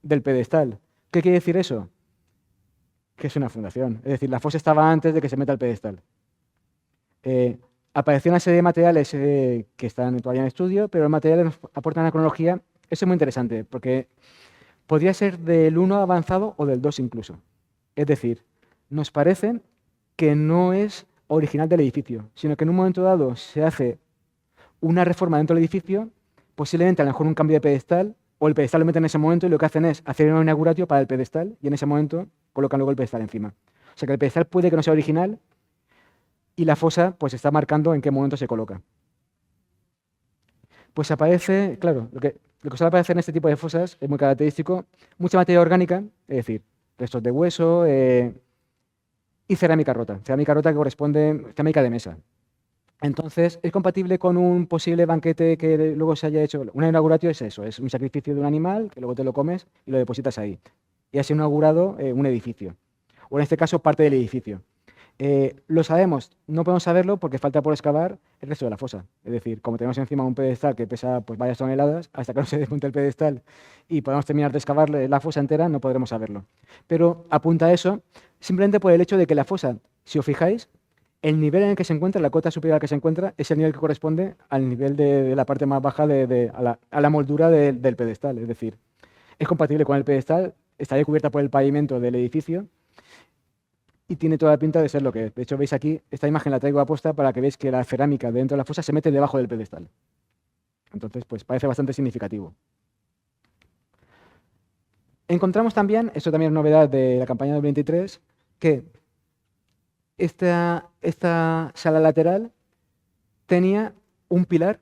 del pedestal. ¿Qué quiere decir eso? Que es una fundación. Es decir, la fosa estaba antes de que se meta el pedestal. Apareció una serie de materiales que están todavía en estudio, pero los materiales nos aportan una cronología. Eso es muy interesante, porque podría ser del 1 avanzado o del 2 incluso. Es decir, nos parece que no es original del edificio, sino que en un momento dado se hace una reforma dentro del edificio, posiblemente a lo mejor un cambio de pedestal, o el pedestal lo meten en ese momento y lo que hacen es hacer un inauguratio para el pedestal y en ese momento colocan luego el pedestal encima. O sea que el pedestal puede que no sea original y la fosa pues está marcando en qué momento se coloca. pues aparece, claro, lo que suele aparecer en este tipo de fosas es muy característico, mucha materia orgánica, es decir, restos de hueso y cerámica rota que corresponde, cerámica de mesa. Entonces, es compatible con un posible banquete que luego se haya hecho. Una inauguratio es eso, es un sacrificio de un animal que luego te lo comes y lo depositas ahí. Y has inaugurado un edificio, o en este caso parte del edificio. Lo sabemos, no podemos saberlo porque falta por excavar el resto de la fosa. Es decir, como tenemos encima un pedestal que pesa pues, varias toneladas, hasta que no se desmonte el pedestal y podamos terminar de excavar la fosa entera, no podremos saberlo. Pero apunta a eso simplemente por el hecho de que la fosa, si os fijáis, el nivel en el que se encuentra, la cota superior al que se encuentra, es el nivel que corresponde al nivel de la parte más baja a la moldura del pedestal. Es decir, es compatible con el pedestal, estaría cubierta por el pavimento del edificio y tiene toda la pinta de ser lo que es. De hecho, veis aquí, esta imagen la traigo aposta para que veáis que la cerámica dentro de la fosa se mete debajo del pedestal. Entonces, pues parece bastante significativo. Encontramos también, esto también es novedad de la campaña del 23, que esta sala lateral tenía un pilar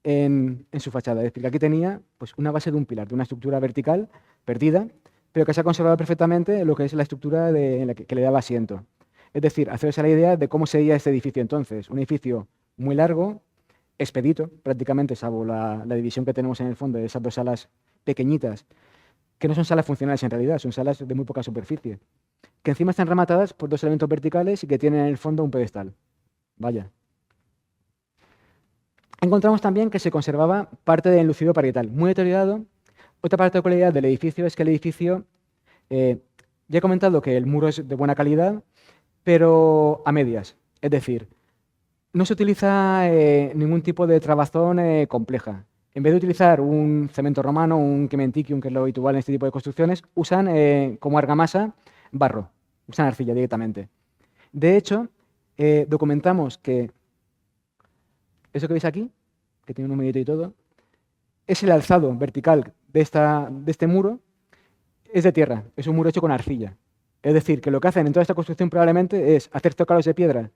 en su fachada. Es decir, que aquí tenía pues, una base de un pilar, de una estructura vertical perdida, pero que se ha conservado perfectamente en lo que es la estructura en la que le daba asiento. Es decir, hacerse la idea de cómo sería este edificio entonces. Un edificio muy largo, expedito prácticamente, salvo la división que tenemos en el fondo de esas dos salas pequeñitas, que no son salas funcionales en realidad, son salas de muy poca superficie, que encima están rematadas por dos elementos verticales y que tienen en el fondo un pedestal. Vaya. Encontramos también que se conservaba parte del enlucido parietal, muy deteriorado. Otra particularidad del edificio es que el edificio, ya he comentado que el muro es de buena calidad, pero a medias. Es decir, no se utiliza ningún tipo de trabazón compleja. En vez de utilizar un cemento romano, un cementicium, que es lo habitual en este tipo de construcciones, usan como argamasa barro, usan arcilla directamente. De hecho, documentamos que eso que veis aquí, que tiene un numerito y todo, es el alzado vertical de este muro, es de tierra, es un muro hecho con arcilla. Es decir, que lo que hacen en toda esta construcción probablemente es hacer zócalos de piedra,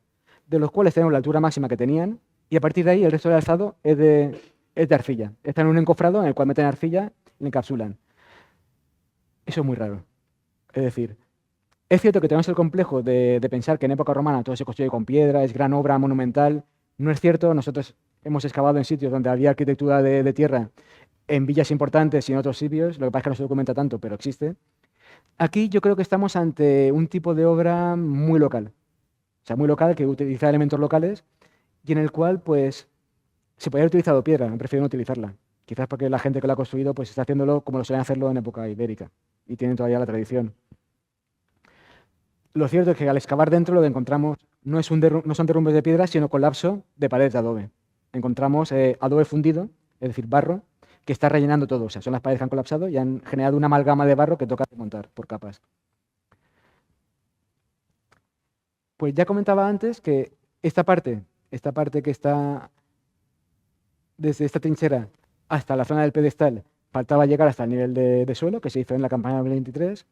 de los cuales tenemos la altura máxima que tenían, y a partir de ahí el resto del alzado es de arcilla. Está en un encofrado en el cual meten arcilla y la encapsulan. Eso es muy raro. Es decir, es cierto que tenemos el complejo de pensar que en época romana todo se construye con piedra, es gran obra monumental. No es cierto, nosotros hemos excavado en sitios donde había arquitectura de tierra, en villas importantes y en otros sitios, lo que pasa es que no se documenta tanto, pero existe. Aquí yo creo que estamos ante un tipo de obra muy local, o sea, muy local, que utiliza elementos locales y en el cual, pues, se podría haber utilizado piedra, han preferido no utilizarla. Quizás porque la gente que lo ha construido, pues, está haciéndolo como lo suelen hacerlo en época ibérica y tienen todavía la tradición. Lo cierto es que al excavar dentro lo que encontramos no son derrumbes de piedra, sino colapso de paredes de adobe. Encontramos adobe fundido, es decir, barro, que está rellenando todo. O sea, son las paredes que han colapsado y han generado una amalgama de barro que toca desmontar por capas. Pues ya comentaba antes que esta parte que está desde esta trinchera hasta la zona del pedestal, faltaba llegar hasta el nivel de suelo, que se hizo en la campaña del 23,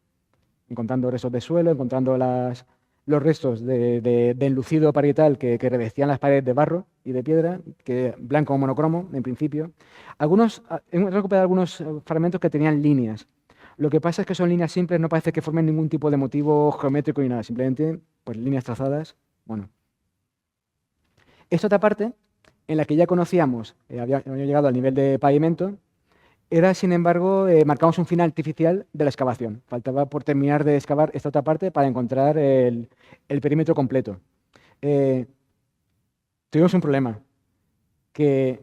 encontrando restos de suelo, encontrando los restos de enlucido parietal que revestían las paredes de barro y de piedra, que blanco o monocromo, en principio. Hemos recuperado algunos fragmentos que tenían líneas. Lo que pasa es que son líneas simples, no parece que formen ningún tipo de motivo geométrico ni nada, simplemente pues, líneas trazadas. Bueno. Esta otra parte, en la que ya conocíamos, había llegado al nivel de pavimento, era, sin embargo, marcamos un final artificial de la excavación. Faltaba por terminar de excavar esta otra parte para encontrar el perímetro completo. Tuvimos un problema, que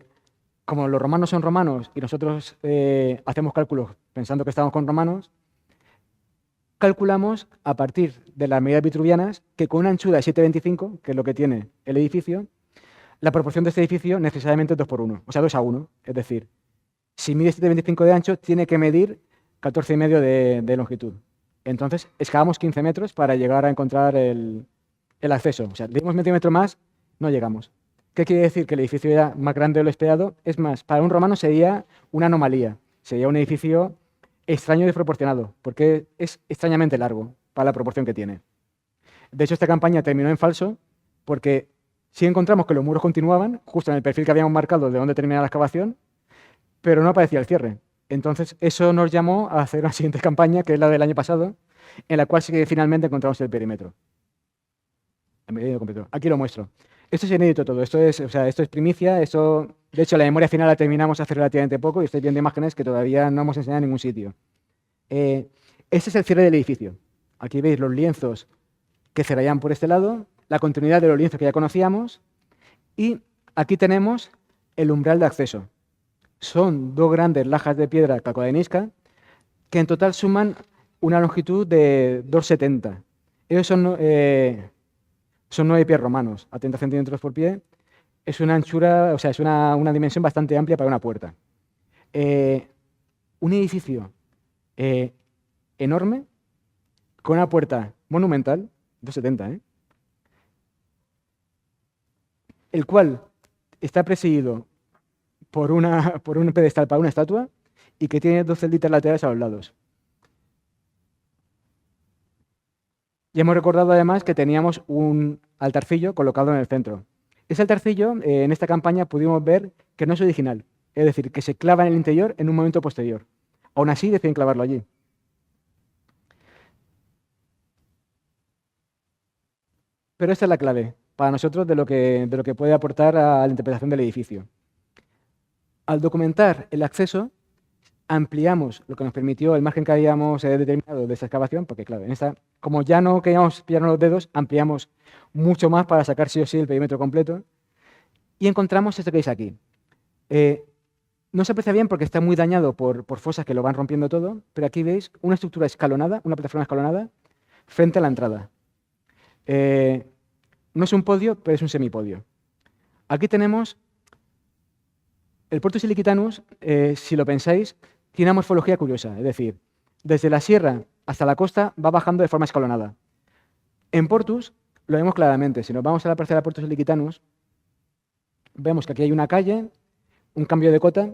como los romanos son romanos y nosotros hacemos cálculos pensando que estamos con romanos, calculamos a partir de las medidas vitruvianas que con una anchura de 7,25, que es lo que tiene el edificio, la proporción de este edificio necesariamente es 2:1, o sea, 2:1. Es decir, si mide 7,25 de ancho, tiene que medir 14,5 de longitud. Entonces, excavamos 15 metros para llegar a encontrar el acceso. O sea, le dimos medio metro más, no llegamos. ¿Qué quiere decir? Que el edificio era más grande de lo esperado. Es más, para un romano sería una anomalía. Sería un edificio extraño y desproporcionado, porque es extrañamente largo para la proporción que tiene. De hecho, esta campaña terminó en falso, porque sí encontramos que los muros continuaban, justo en el perfil que habíamos marcado de dónde terminaba la excavación, pero no aparecía el cierre. Entonces, eso nos llamó a hacer una siguiente campaña, que es la del año pasado, en la cual sí que finalmente encontramos el perímetro. El perímetro completo. Aquí lo muestro. Esto es inédito todo, esto es primicia, de hecho, la memoria final la terminamos hace relativamente poco y estoy viendo imágenes que todavía no hemos enseñado en ningún sitio. Este es el cierre del edificio. Aquí veis los lienzos que cerrarían por este lado, la continuidad de los lienzos que ya conocíamos, y aquí tenemos el umbral de acceso. Son dos grandes lajas de piedra calcodanesca que en total suman una longitud de 2,70. Ellos son 9 pies romanos, a 30 centímetros por pie. Es una anchura, es una dimensión bastante amplia para una puerta. Un edificio enorme, con una puerta monumental, 2,70, el cual está presidido por un pedestal para una estatua y que tiene 2 celditas laterales a los lados. Ya hemos recordado además que teníamos un altarcillo colocado en el centro. Ese altarcillo, en esta campaña pudimos ver que no es original, es decir, que se clava en el interior en un momento posterior. Aún así deciden clavarlo allí. Pero esta es la clave para nosotros de lo que puede aportar a la interpretación del edificio. Al documentar el acceso, ampliamos lo que nos permitió el margen que habíamos determinado de esa excavación, porque claro, como ya no queríamos pillarnos los dedos, ampliamos mucho más para sacar sí o sí el perímetro completo, y encontramos esto que veis aquí. No se aprecia bien porque está muy dañado por fosas que lo van rompiendo todo, pero aquí veis una estructura escalonada, una plataforma escalonada, frente a la entrada. No es un podio, pero es un semipodio. Aquí tenemos el Portus Iliquitanus, si lo pensáis, tiene una morfología curiosa, es decir, desde la sierra hasta la costa va bajando de forma escalonada. En Portus lo vemos claramente. Si nos vamos a la parcela Portus Iliquitanus, vemos que aquí hay una calle, un cambio de cota,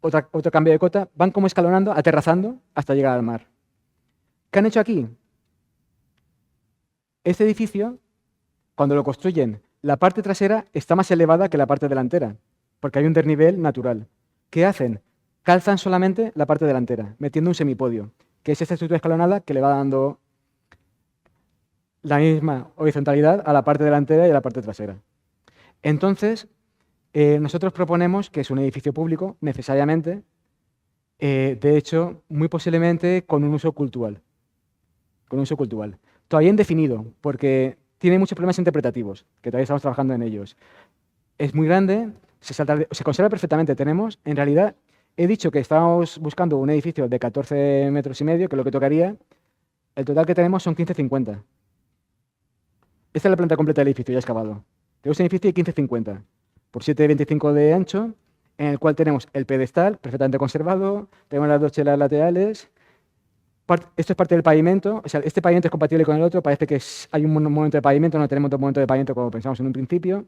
otro cambio de cota, van como escalonando, aterrazando hasta llegar al mar. ¿Qué han hecho aquí? Este edificio, cuando lo construyen, la parte trasera está más elevada que la parte delantera, porque hay un desnivel natural. ¿Qué hacen? Calzan solamente la parte delantera, metiendo un semipodio, que es esta estructura escalonada que le va dando la misma horizontalidad a la parte delantera y a la parte trasera. Entonces, nosotros proponemos que es un edificio público, necesariamente, de hecho, muy posiblemente con un uso cultural. Todavía indefinido, porque tiene muchos problemas interpretativos, que todavía estamos trabajando en ellos. Es muy grande, se conserva perfectamente. En realidad, he dicho que estábamos buscando un edificio de 14,5 metros, que es lo que tocaría. El total que tenemos son 15,50. Esta es la planta completa del edificio, ya excavado. Tenemos un edificio de 15,50 por 7,25 de ancho, en el cual tenemos el pedestal perfectamente conservado, tenemos las 2 chelas laterales. Esto es parte del pavimento, este pavimento es compatible con el otro, parece que hay un momento de pavimento, no tenemos 2 momentos de pavimento como pensamos en un principio.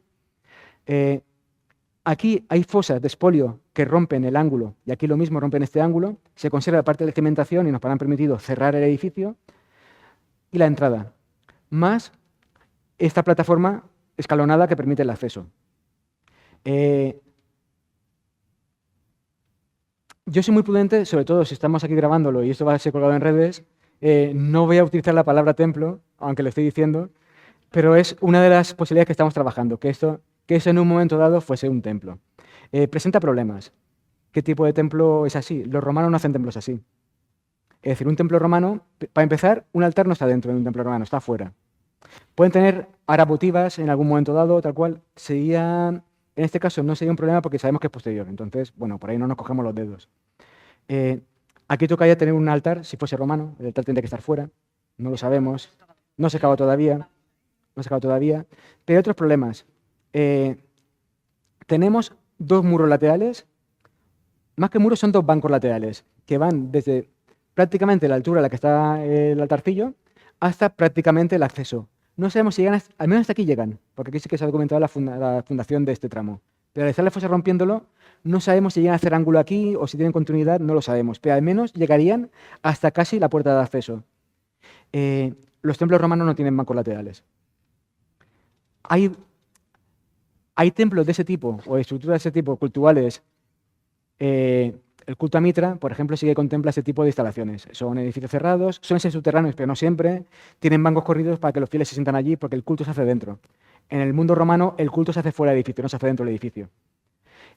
Aquí hay fosas de expolio que rompen el ángulo, y aquí lo mismo, rompen este ángulo, se conserva parte de la cimentación y nos han permitido cerrar el edificio, y la entrada, más esta plataforma escalonada que permite el acceso. Yo soy muy prudente, sobre todo si estamos aquí grabándolo y esto va a ser colgado en redes, no voy a utilizar la palabra templo, aunque lo estoy diciendo, pero es una de las posibilidades que estamos trabajando, que eso en un momento dado fuese un templo. Presenta problemas. ¿Qué tipo de templo es así? Los romanos no hacen templos así. Es decir, un templo romano, para empezar, un altar no está dentro de un templo romano, está fuera. Pueden tener aras votivas en algún momento dado, tal cual. En este caso no sería un problema porque sabemos que es posterior. Entonces, bueno, por ahí no nos cogemos los dedos. Aquí tocaría tener un altar, si fuese romano. El altar tendría que estar fuera. No lo sabemos. No se acabó todavía. Pero hay otros problemas. Tenemos 2 muros laterales. Más que muros, son 2 bancos laterales que van desde prácticamente la altura a la que está el altarcillo hasta prácticamente el acceso. No sabemos si llegan, al menos hasta aquí llegan, porque aquí sí que se ha documentado la fundación de este tramo. Pero al estar la fosa rompiéndolo, no sabemos si llegan a hacer ángulo aquí o si tienen continuidad, no lo sabemos. Pero al menos llegarían hasta casi la puerta de acceso. Los templos romanos no tienen bancos laterales. Hay templos de ese tipo, o estructuras de ese tipo, cultuales, El culto a Mitra, por ejemplo, sí que contempla este tipo de instalaciones. Son edificios cerrados, suelen ser subterráneos, pero no siempre. Tienen bancos corridos para que los fieles se sientan allí porque el culto se hace dentro. En el mundo romano, el culto se hace fuera del edificio, no se hace dentro del edificio.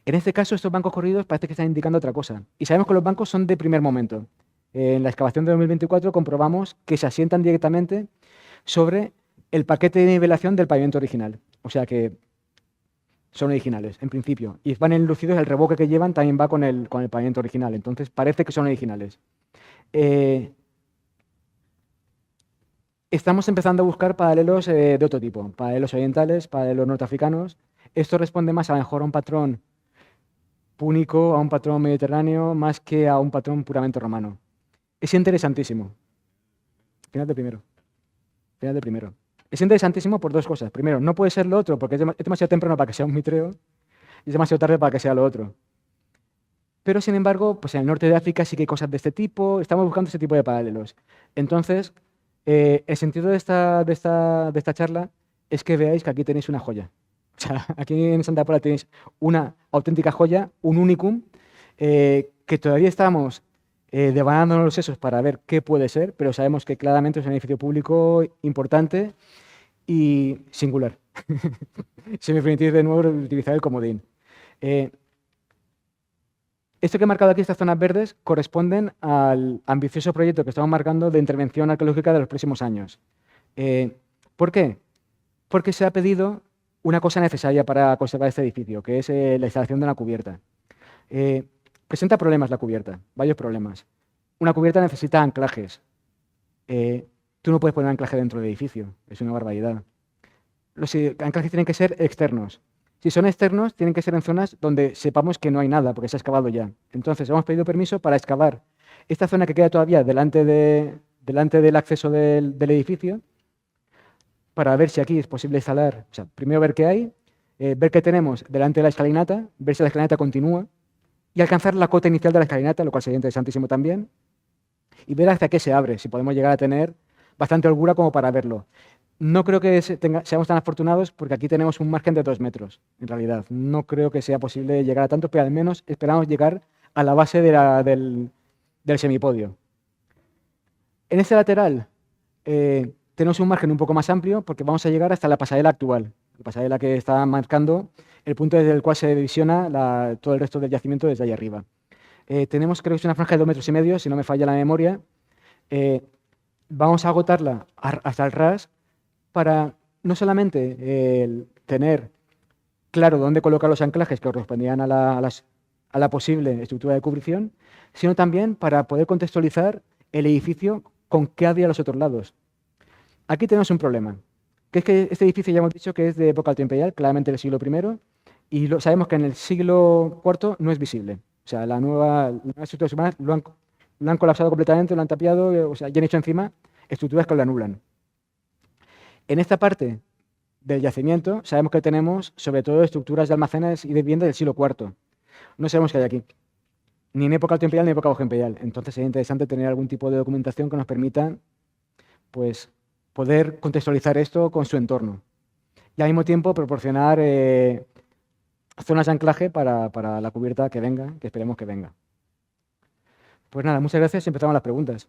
En este caso, estos bancos corridos parece que están indicando otra cosa. Y sabemos que los bancos son de primer momento. En la excavación de 2024 comprobamos que se asientan directamente sobre el paquete de nivelación del pavimento original. O sea que son originales, en principio. Y van enlucidos, el revoque que llevan también va con el pavimento original. Entonces parece que son originales. Estamos empezando a buscar paralelos de otro tipo. Paralelos orientales, paralelos norteafricanos. Esto responde más a lo mejor a un patrón púnico, a un patrón mediterráneo, más que a un patrón puramente romano. Es interesantísimo. Final de primero. Final de primero. Es interesantísimo por dos cosas. Primero, no puede ser lo otro porque es demasiado temprano para que sea un mitreo y es demasiado tarde para que sea lo otro. Pero, sin embargo, pues en el norte de África sí que hay cosas de este tipo. Estamos buscando ese tipo de paralelos. Entonces, el sentido de esta charla es que veáis que aquí tenéis una joya. O sea, aquí en Santa Pola tenéis una auténtica joya, un unicum, que todavía estamos devanándonos los sesos para ver qué puede ser, pero sabemos que claramente es un edificio público importante y singular. Si me permitís de nuevo utilizar el comodín. Esto que he marcado aquí, estas zonas verdes, corresponden al ambicioso proyecto que estamos marcando de intervención arqueológica de los próximos años. ¿Por qué? Porque se ha pedido una cosa necesaria para conservar este edificio, que es la instalación de una cubierta. Presenta problemas la cubierta, varios problemas. Una cubierta necesita anclajes. Tú no puedes poner anclaje dentro del edificio, es una barbaridad. Los anclajes tienen que ser externos. Si son externos, tienen que ser en zonas donde sepamos que no hay nada, porque se ha excavado ya. Entonces, hemos pedido permiso para excavar esta zona que queda todavía delante del acceso del edificio, para ver si aquí es posible instalar, o sea, primero ver qué hay, ver qué tenemos delante de la escalinata, ver si la escalinata continúa, y alcanzar la cota inicial de la escalinata, lo cual sería interesantísimo también, y ver hacia qué se abre, si podemos llegar a tener bastante holgura como para verlo. No creo que seamos tan afortunados porque aquí tenemos un margen de 2 metros, en realidad. No creo que sea posible llegar a tanto, pero al menos esperamos llegar a la base del semipodio. En este lateral tenemos un margen un poco más amplio porque vamos a llegar hasta la pasarela actual, la pasarela que está marcando el punto desde el cual se visiona todo el resto del yacimiento desde ahí arriba. Tenemos, creo que es una franja de 2,5 metros, si no me falla la memoria. Vamos a agotarla hasta el ras para no solamente tener claro dónde colocar los anclajes que correspondían a la posible estructura de cubrición, sino también para poder contextualizar el edificio con qué había a los otros lados. Aquí tenemos un problema, que es que este edificio ya hemos dicho que es de época altoimperial, claramente del siglo I, y sabemos que en el siglo IV no es visible. O sea, las nuevas estructuras humanas lo han colapsado completamente, lo han tapiado, o sea, ya han hecho encima estructuras que lo anulan. En esta parte del yacimiento sabemos que tenemos sobre todo estructuras de almacenes y de vivienda del siglo IV. No sabemos qué hay aquí, ni en época altoimperial ni en época bajoimperial. Entonces sería interesante tener algún tipo de documentación que nos permita pues, poder contextualizar esto con su entorno. Y al mismo tiempo proporcionar zonas de anclaje para la cubierta que venga, que esperemos que venga. Pues nada, muchas gracias y empezamos las preguntas.